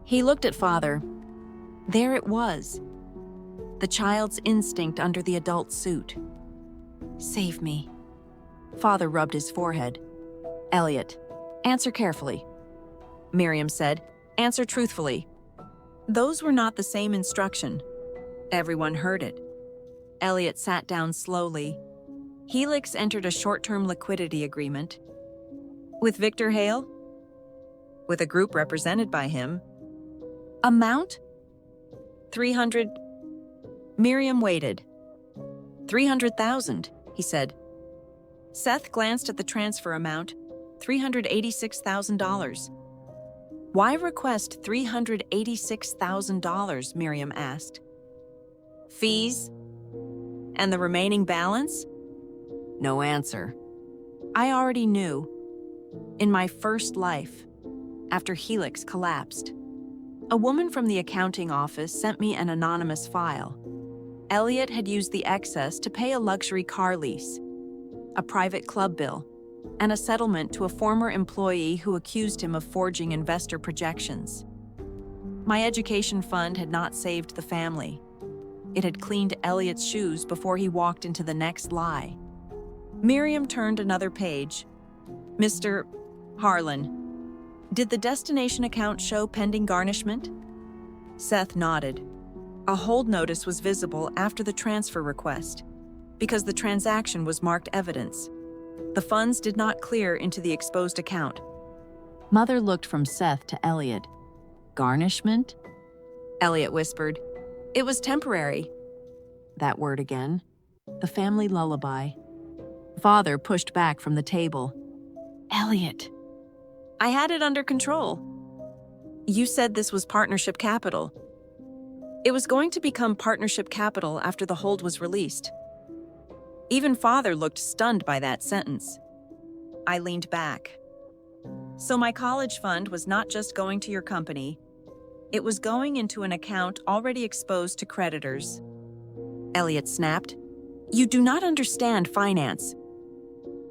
He looked at Father. There it was. The child's instinct under the adult suit. Save me. Father rubbed his forehead. Elliot, answer carefully. Miriam said, answer truthfully. Those were not the same instruction. Everyone heard it. Elliot sat down slowly. Helix entered a short-term liquidity agreement. With Victor Hale? With a group represented by him. Amount? 300. Miriam waited. 300,000, he said. Seth glanced at the transfer amount, $386,000. Why request $386,000, Miriam asked. Fees? And the remaining balance? No answer. I already knew. In my first life, after Helix collapsed, a woman from the accounting office sent me an anonymous file. Elliot had used the excess to pay a luxury car lease, a private club bill, and a settlement to a former employee who accused him of forging investor projections. My education fund had not saved the family. It had cleaned Elliot's shoes before he walked into the next lie. Miriam turned another page. Mr. Harlan, did the destination account show pending garnishment? Seth nodded. A hold notice was visible after the transfer request, because the transaction was marked evidence. The funds did not clear into the exposed account. Mother looked from Seth to Elliot. Garnishment? Elliot whispered. It was temporary. That word again. The family lullaby. Father pushed back from the table. Elliot. I had it under control. You said this was partnership capital. It was going to become partnership capital after the hold was released. Even Father looked stunned by that sentence. I leaned back. So my college fund was not just going to your company. It was going into an account already exposed to creditors. Elliot snapped. You do not understand finance.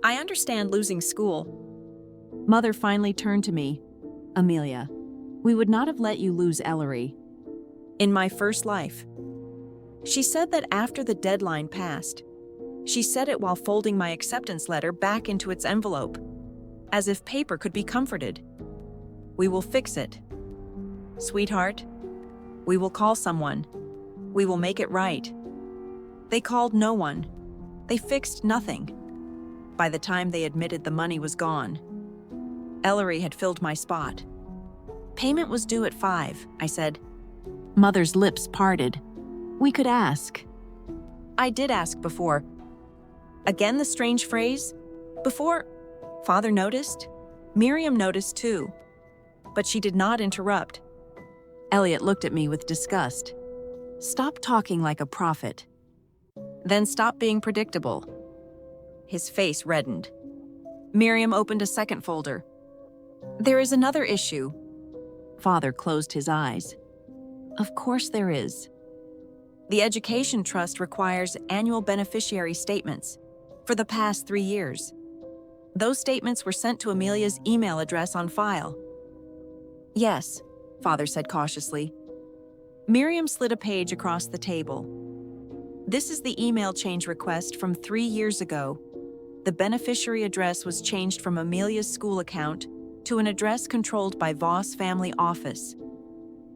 I understand losing school. Mother finally turned to me. Amelia, we would not have let you lose Ellery. In my first life. She said that after the deadline passed. She said it while folding my acceptance letter back into its envelope, as if paper could be comforted. We will fix it. Sweetheart, we will call someone. We will make it right. They called no one. They fixed nothing. By the time they admitted the money was gone, Ellery had filled my spot. Payment was due at 5, I said. Mother's lips parted. We could ask. I did ask before. Again the strange phrase? Before? Father noticed. Miriam noticed too. But she did not interrupt. Elliot looked at me with disgust. Stop talking like a prophet. Then stop being predictable. His face reddened. Miriam opened a second folder. There is another issue. Father closed his eyes. Of course there is. The Education Trust requires annual beneficiary statements for the past 3 years. Those statements were sent to Amelia's email address on file. Yes, Father said cautiously. Miriam slid a page across the table. This is the email change request from 3 years ago. The beneficiary address was changed from Amelia's school account to an address controlled by Voss Family Office.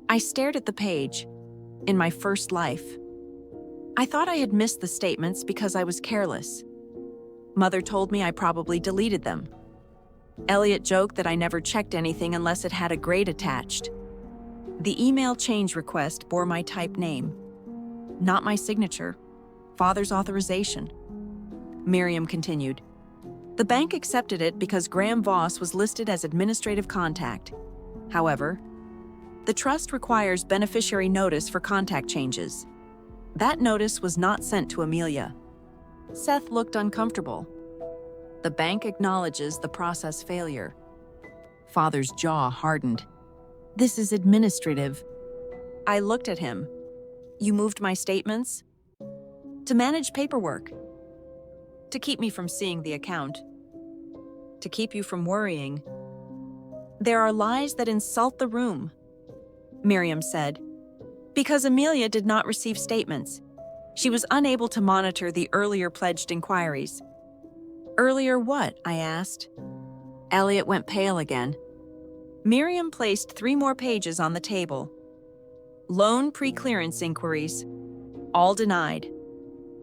I stared at the page. In my first life. I thought I had missed the statements because I was careless. Mother told me I probably deleted them. Elliot joked that I never checked anything unless it had a grade attached. The email change request bore my typed name. Not my signature. Father's authorization. Miriam continued. The bank accepted it because Graham Voss was listed as administrative contact. However, the trust requires beneficiary notice for contact changes. That notice was not sent to Amelia. Seth looked uncomfortable. The bank acknowledges the process failure. Father's jaw hardened. This is administrative. I looked at him. You moved my statements? To manage paperwork. To keep me from seeing the account. To keep you from worrying. There are lies that insult the room, Miriam said. Because Amelia did not receive statements. She was unable to monitor the earlier pledged inquiries. Earlier what? I asked. Elliot went pale again. Miriam placed 3 more pages on the table. Loan pre-clearance inquiries. All denied.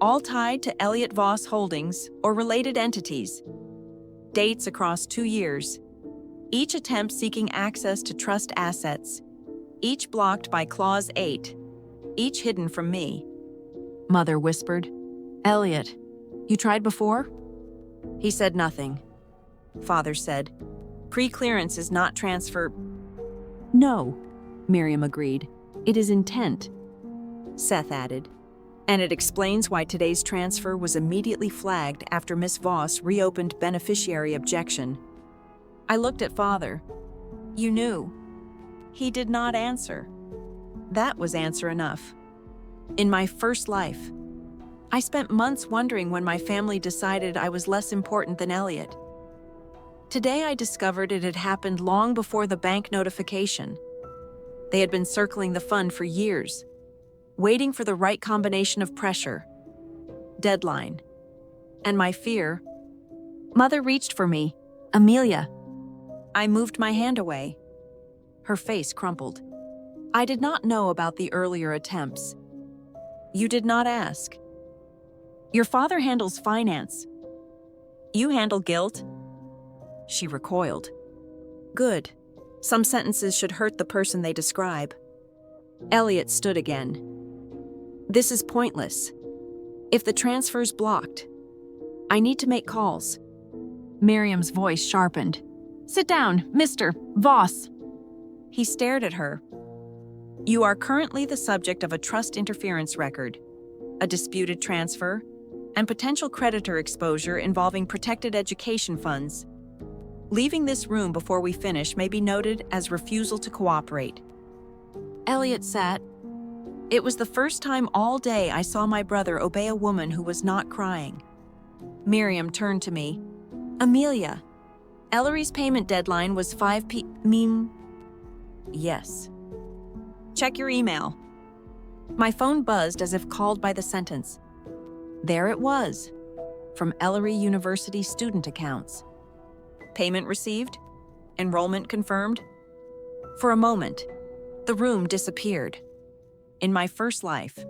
All tied to Elliot Voss Holdings or related entities. Dates across 2 years. Each attempt seeking access to trust assets. Each blocked by Clause 8. Each hidden from me. Mother whispered. Elliot, you tried before? He said nothing. Father said, pre-clearance is not transfer. No, Miriam agreed. It is intent. Seth added. And it explains why today's transfer was immediately flagged after Miss Voss reopened beneficiary objection. I looked at Father. You knew. He did not answer. That was answer enough. In my first life, I spent months wondering when my family decided I was less important than Elliot. Today I discovered it had happened long before the bank notification. They had been circling the fund for years, waiting for the right combination of pressure, deadline, and my fear. Mother reached for me. Amelia. I moved my hand away. Her face crumpled. I did not know about the earlier attempts. You did not ask. Your father handles finance. You handle guilt. She recoiled. Good. Some sentences should hurt the person they describe. Elliot stood again. This is pointless. If the transfer's blocked, I need to make calls. Miriam's voice sharpened. Sit down, Mr. Voss. He stared at her. You are currently the subject of a trust interference record, a disputed transfer, and potential creditor exposure involving protected education funds. Leaving this room before we finish may be noted as refusal to cooperate. Elliot sat. It was the first time all day I saw my brother obey a woman who was not crying. Miriam turned to me. Amelia, Ellery's payment deadline was 5 p.m. Yes. Check your email. My phone buzzed as if called by the sentence. There it was, from Ellery University student accounts. Payment received? Enrollment confirmed? For a moment, the room disappeared. In my first life,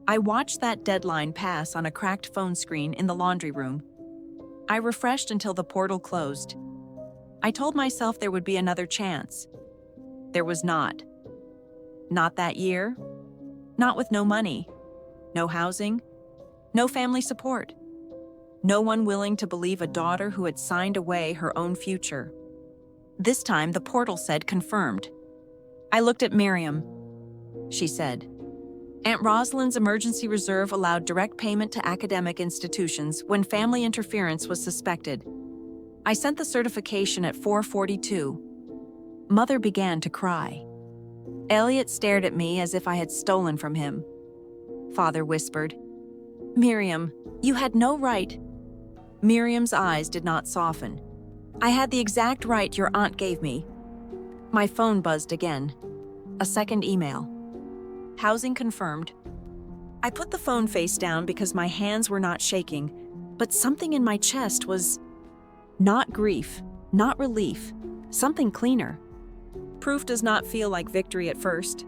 I watched that deadline pass on a cracked phone screen in the laundry room. I refreshed until the portal closed. I told myself there would be another chance. There was not. Not that year. Not with no money, no housing, no family support. No one willing to believe a daughter who had signed away her own future. This time the portal said confirmed. I looked at Miriam. She said, Aunt Rosalind's emergency reserve allowed direct payment to academic institutions when family interference was suspected. I sent the certification at 4:42. Mother began to cry. Elliot stared at me as if I had stolen from him. Father whispered, Miriam, you had no right. Miriam's eyes did not soften. I had the exact right your aunt gave me. My phone buzzed again. A second email. Housing confirmed. I put the phone face down because my hands were not shaking, but something in my chest was not grief, not relief, something cleaner. Proof does not feel like victory at first.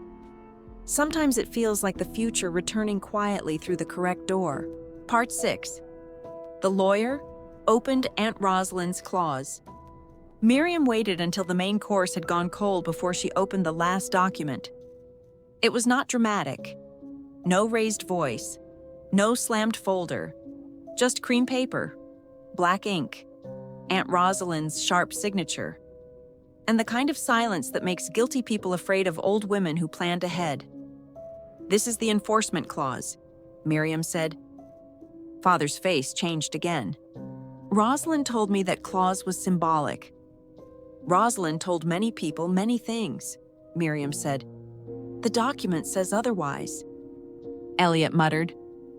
Sometimes it feels like the future returning quietly through the correct door. Part 6. The lawyer opened Aunt Rosalind's claws. Miriam waited until the main course had gone cold before she opened the last document. It was not dramatic. No raised voice. No slammed folder. Just cream paper. Black ink. Aunt Rosalind's sharp signature. And the kind of silence that makes guilty people afraid of old women who planned ahead. "This is the enforcement clause," Miriam said. Father's face changed again. "Rosalind told me that clause was symbolic." "Rosalind told many people many things," Miriam said. "The document says otherwise." Elliot muttered.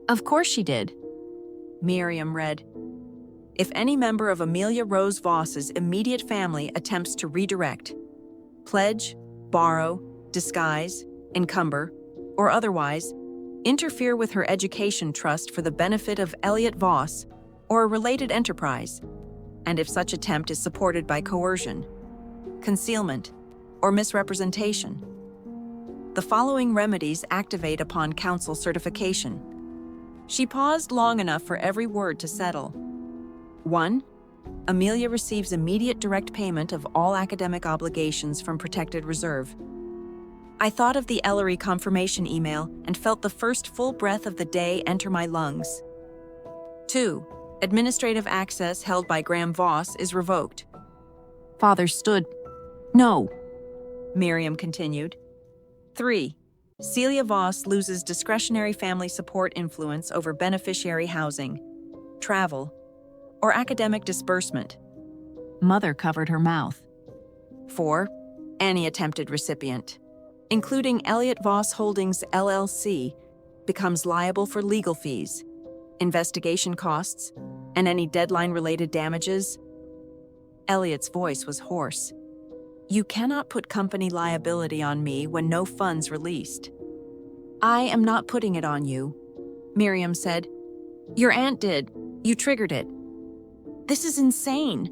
"Of course she did." Miriam read, "If any member of Amelia Rose Voss's immediate family attempts to redirect, pledge, borrow, disguise, encumber, or otherwise interfere with her education trust for the benefit of Elliot Voss or a related enterprise, and if such attempt is supported by coercion, concealment, or misrepresentation, the following remedies activate upon council certification." She paused long enough for every word to settle. 1. Amelia receives immediate direct payment of all academic obligations from protected reserve. I thought of the Ellery confirmation email and felt the first full breath of the day enter my lungs. 2. Administrative access held by Graham Voss is revoked. Father stood. "No," Miriam continued. 3. Celia Voss loses discretionary family support influence over beneficiary housing, travel, or academic disbursement. Mother covered her mouth. 4. Any attempted recipient, including Elliot Voss Holdings LLC, becomes liable for legal fees, investigation costs, and any deadline-related damages. Elliot's voice was hoarse. "You cannot put company liability on me when no funds released." "I am not putting it on you," Miriam said. "Your aunt did. You triggered it." "This is insane."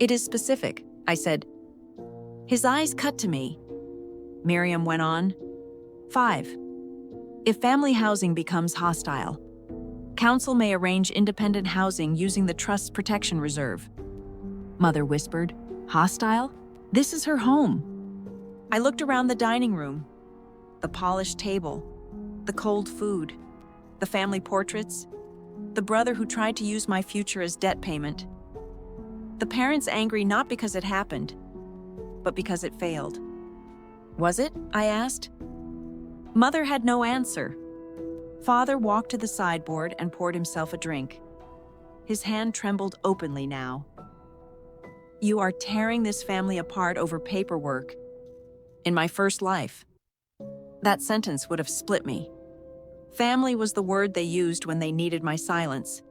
"It is specific," I said. His eyes cut to me. Miriam went on. 5. If family housing becomes hostile, council may arrange independent housing using the Trust's protection reserve. Mother whispered. "Hostile? This is her home." I looked around the dining room. The polished table, the cold food, the family portraits, the brother who tried to use my future as debt payment. The parents angry not because it happened, but because it failed. "Was it?" I asked. Mother had no answer. Father walked to the sideboard and poured himself a drink. His hand trembled openly now. "You are tearing this family apart over paperwork. In my first life." That sentence would have split me. Family was the word they used when they needed my silence.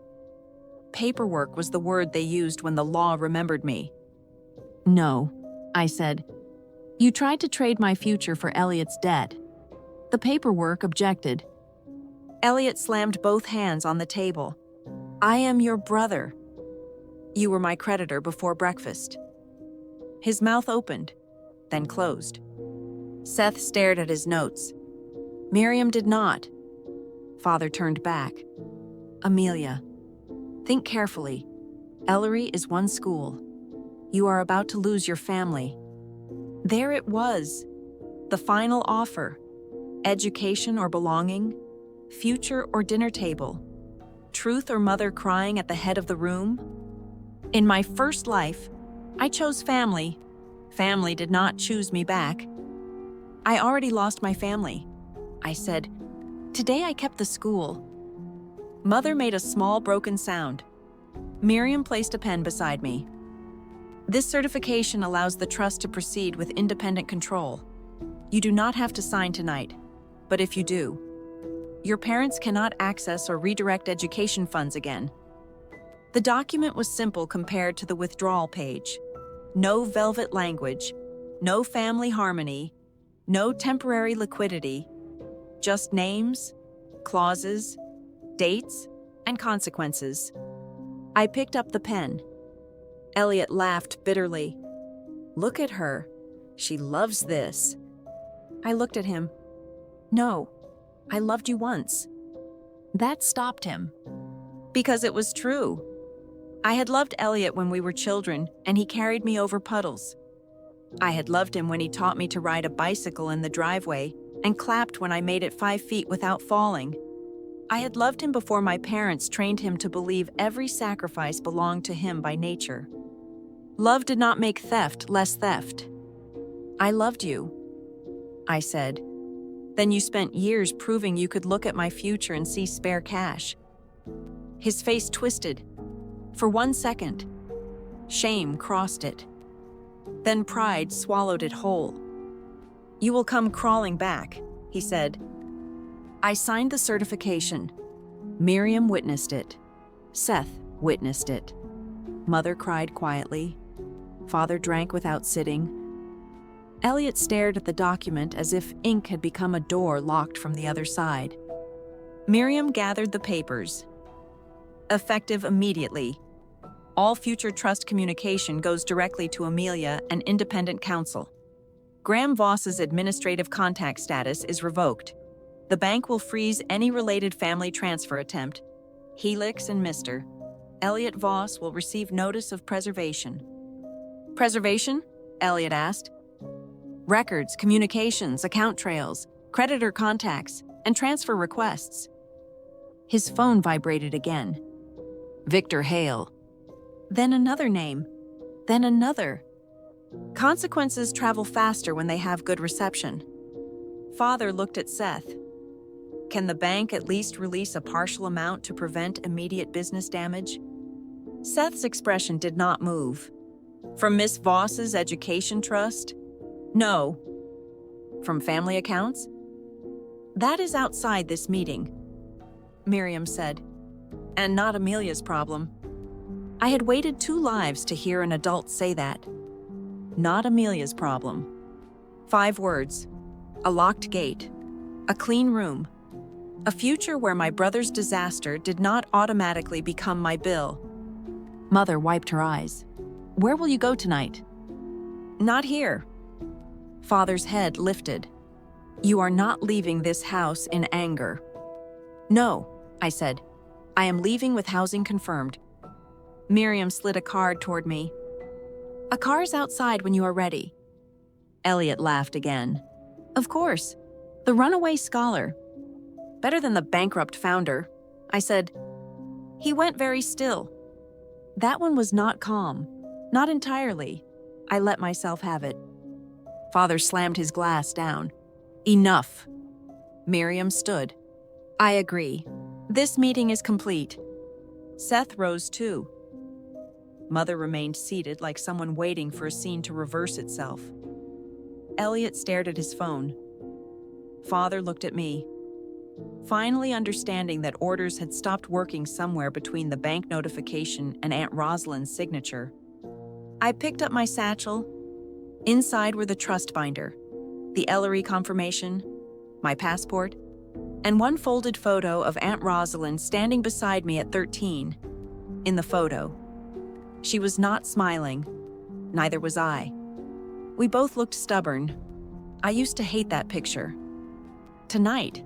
Paperwork was the word they used when the law remembered me. "No," I said. "You tried to trade my future for Elliot's debt." The paperwork objected. Elliot slammed both hands on the table. "I am your brother. You were my creditor before breakfast." His mouth opened, then closed. Seth stared at his notes. Miriam did not. Father turned back. "Amelia, think carefully. Ellery is one school. You are about to lose your family." There it was. The final offer. Education or belonging, future or dinner table, truth or mother crying at the head of the room. In my first life, I chose family. Family did not choose me back. "I already lost my family," I said. "Today I kept the school." Mother made a small broken sound. Miriam placed a pen beside me. "This certification allows the trust to proceed with independent control. You do not have to sign tonight, but if you do, your parents cannot access or redirect education funds again." The document was simple compared to the withdrawal page. No velvet language, no family harmony, no temporary liquidity, just names, clauses, dates, and consequences. I picked up the pen. Elliot laughed bitterly. "Look at her. She loves this." I looked at him. No, I loved you once. That stopped him. Because it was true. I had loved Elliot when we were children, and he carried me over puddles. I had loved him when he taught me to ride a bicycle in the driveway and clapped when I made it 5 feet without falling. I had loved him before my parents trained him to believe every sacrifice belonged to him by nature. Love did not make theft less theft. I loved you, I said. Then you spent years proving you could look at my future and see spare cash. His face twisted. For 1 second, shame crossed it. Then pride swallowed it whole. You will come crawling back, he said. I signed the certification. Miriam witnessed it. Seth witnessed it. Mother cried quietly. Father drank without sitting. Elliot stared at the document as if ink had become a door locked from the other side. Miriam gathered the papers. Effective immediately. All future trust communication goes directly to Amelia and independent counsel. Graham Voss's administrative contact status is revoked. The bank will freeze any related family transfer attempt. Helix and Mr. Elliot Voss will receive notice of preservation. Preservation? Elliot asked. Records, communications, account trails, creditor contacts, and transfer requests. His phone vibrated again. Victor Hale. Then another name. Then another. Consequences travel faster when they have good reception. Father looked at Seth. Can the bank at least release a partial amount to prevent immediate business damage? Seth's expression did not move. From Miss Voss's education trust? No. From family accounts? That is outside this meeting, Miriam said, and not Amelia's problem. I had waited 2 lives to hear an adult say that. Not Amelia's problem. 5 words. A locked gate. A clean room. A future where my brother's disaster did not automatically become my bill. Mother wiped her eyes. Where will you go tonight? Not here. Father's head lifted. You are not leaving this house in anger. No, I said. I am leaving with housing confirmed. Miriam slid a card toward me. A car's outside when you are ready. Elliot laughed again. Of course. The runaway scholar. Better than the bankrupt founder, I said. He went very still. That one was not calm. Not entirely. I let myself have it. Father slammed his glass down. Enough. Miriam stood. I agree. This meeting is complete. Seth rose too. Mother remained seated like someone waiting for a scene to reverse itself. Elliot stared at his phone. Father looked at me. Finally understanding that orders had stopped working somewhere between the bank notification and Aunt Rosalind's signature. I picked up my satchel. Inside were the trust binder, the Ellery confirmation, my passport, and one folded photo of Aunt Rosalind standing beside me at 13. In the photo, she was not smiling. Neither was I. We both looked stubborn. I used to hate that picture. Tonight,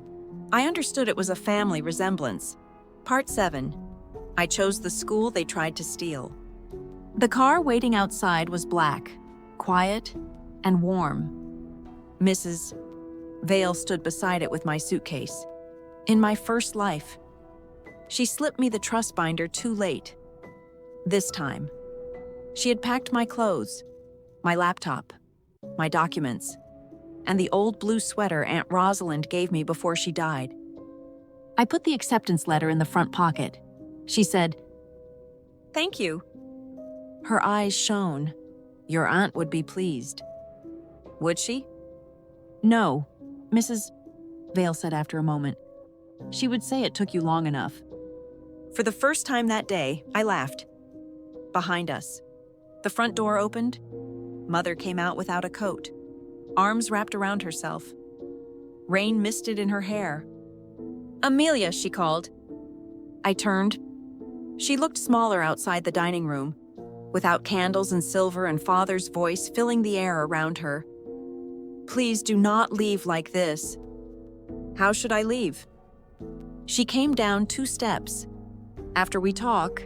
I understood it was a family resemblance. Part 7. I chose the school they tried to steal. The car waiting outside was black, quiet, and warm. Mrs. Vale stood beside it with my suitcase. In my first life. She slipped me the trust binder too late. This time. She had packed my clothes, my laptop, my documents, and the old blue sweater Aunt Rosalind gave me before she died. I put the acceptance letter in the front pocket. She said, "Thank you." Her eyes shone. Your aunt would be pleased. Would she? No, Mrs. Vale said after a moment. She would say it took you long enough. For the first time that day, I laughed. Behind us, the front door opened. Mother came out without a coat, arms wrapped around herself. Rain misted in her hair. "Amelia," she called. I turned. She looked smaller outside the dining room, without candles and silver and Father's voice filling the air around her. "Please do not leave like this." How should I leave? She came down 2 steps. After we talk,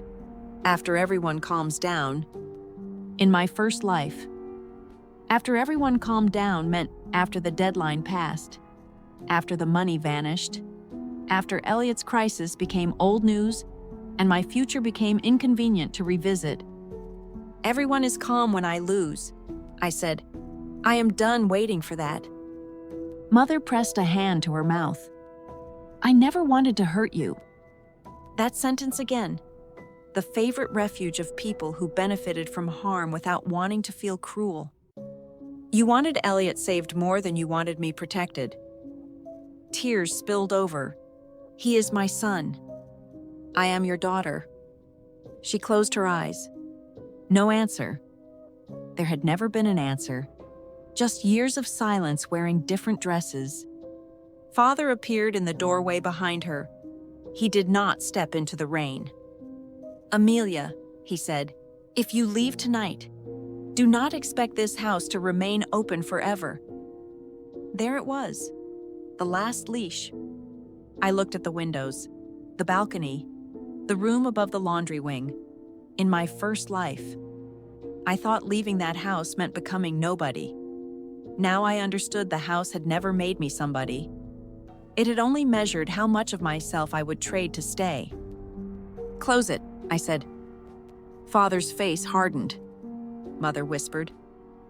after everyone calms down. In my first life. After everyone calmed down meant after the deadline passed, after the money vanished, after Elliot's crisis became old news and my future became inconvenient to revisit. Everyone is calm when I lose, I said. I am done waiting for that. Mother pressed a hand to her mouth. I never wanted to hurt you. That sentence again. The favorite refuge of people who benefited from harm without wanting to feel cruel. You wanted Elliot saved more than you wanted me protected. Tears spilled over. He is my son. I am your daughter. She closed her eyes. No answer. There had never been an answer. Just years of silence wearing different dresses. Father appeared in the doorway behind her. He did not step into the rain. Amelia, he said, if you leave tonight, do not expect this house to remain open forever. There it was, the last leash. I looked at the windows, the balcony, the room above the laundry wing. In my first life, I thought leaving that house meant becoming nobody. Now I understood the house had never made me somebody. It had only measured how much of myself I would trade to stay. Close it, I said. Father's face hardened. Mother whispered,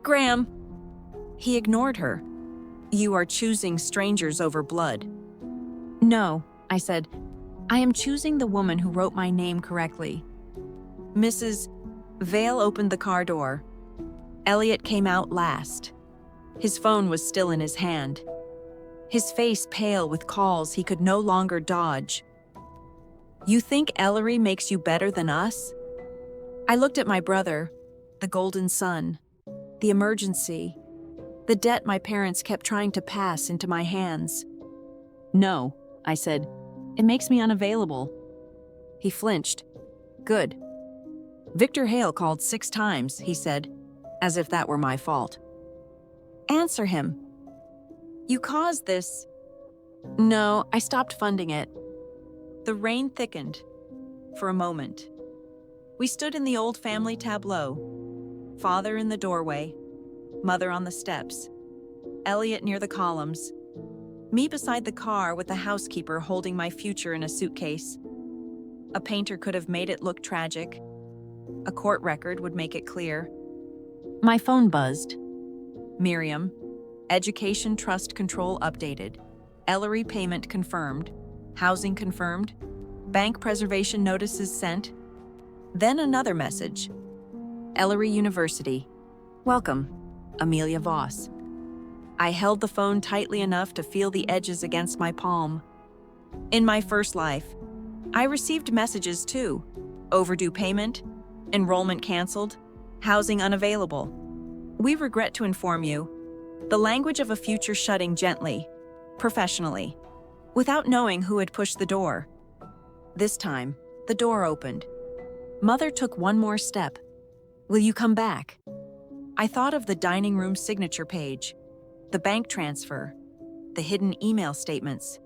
Graham. He ignored her. You are choosing strangers over blood. No, I said. I am choosing the woman who wrote my name correctly. Mrs. Vale opened the car door. Elliot came out last. His phone was still in his hand. His face pale with calls he could no longer dodge. You think Ellery makes you better than us? I looked at my brother, the golden sun, the emergency, the debt my parents kept trying to pass into my hands. No, I said. It makes me unavailable. He flinched. Good. Victor Hale called 6 times, he said, as if that were my fault. Answer him. You caused this. No, I stopped funding it. The rain thickened. For a moment. We stood in the old family tableau. Father in the doorway. Mother on the steps. Elliot near the columns. Me beside the car with the housekeeper holding my future in a suitcase. A painter could have made it look tragic. A court record would make it clear. My phone buzzed. Miriam. Education Trust Control updated. Ellery payment confirmed. Housing confirmed. Bank preservation notices sent. Then another message. Ellery University. Welcome, Amelia Voss. I held the phone tightly enough to feel the edges against my palm. In my first life, I received messages too. Overdue payment, enrollment canceled, housing unavailable. We regret to inform you, the language of a future shutting gently, professionally, without knowing who had pushed the door. This time, the door opened. Mother took one more step. Will you come back? I thought of the dining room signature page, the bank transfer, the hidden email statements,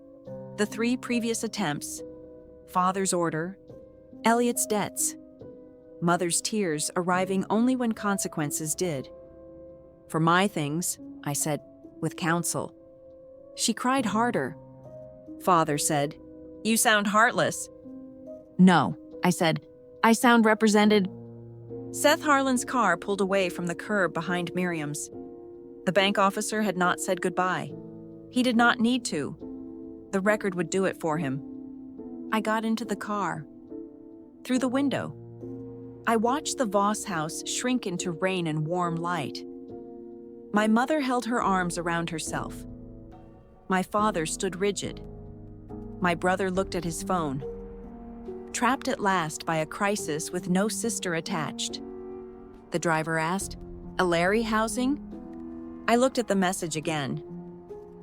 the 3 previous attempts, Father's order, Elliot's debts, Mother's tears arriving only when consequences did. For my things, I said, with counsel. She cried harder. Father said, You sound heartless. No, I said. I sound represented. Seth Harlan's car pulled away from the curb behind Miriam's. The bank officer had not said goodbye. He did not need to. The record would do it for him. I got into the car. Through the window. I watched the Voss house shrink into rain and warm light. My mother held her arms around herself. My father stood rigid. My brother looked at his phone. Trapped at last by a crisis with no sister attached. The driver asked, Ellery housing? I looked at the message again.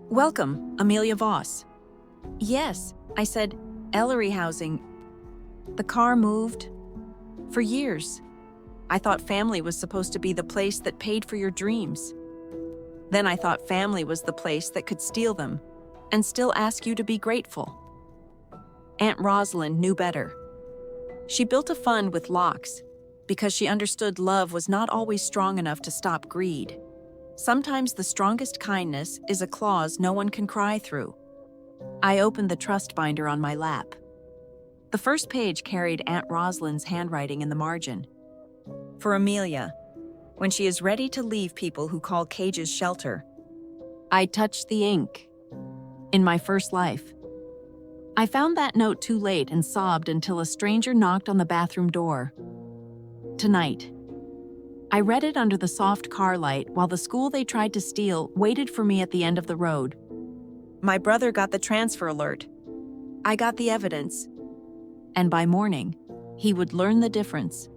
Welcome, Amelia Voss. Yes, I said, Ellery housing. The car moved. For years, I thought family was supposed to be the place that paid for your dreams. Then I thought family was the place that could steal them. and still ask you to be grateful. Aunt Rosalind knew better. She built a fund with locks because she understood love was not always strong enough to stop greed. Sometimes the strongest kindness is a clause no one can cry through. I opened the trust binder on my lap. The first page carried Aunt Rosalind's handwriting in the margin. For Amelia, when she is ready to leave people who call cages shelter. I touched the ink. In my first life. I found that note too late and sobbed until a stranger knocked on the bathroom door. Tonight. I read it under the soft car light while the school they tried to steal waited for me at the end of the road. My brother got the transfer alert. I got the evidence. And by morning, he would learn the difference.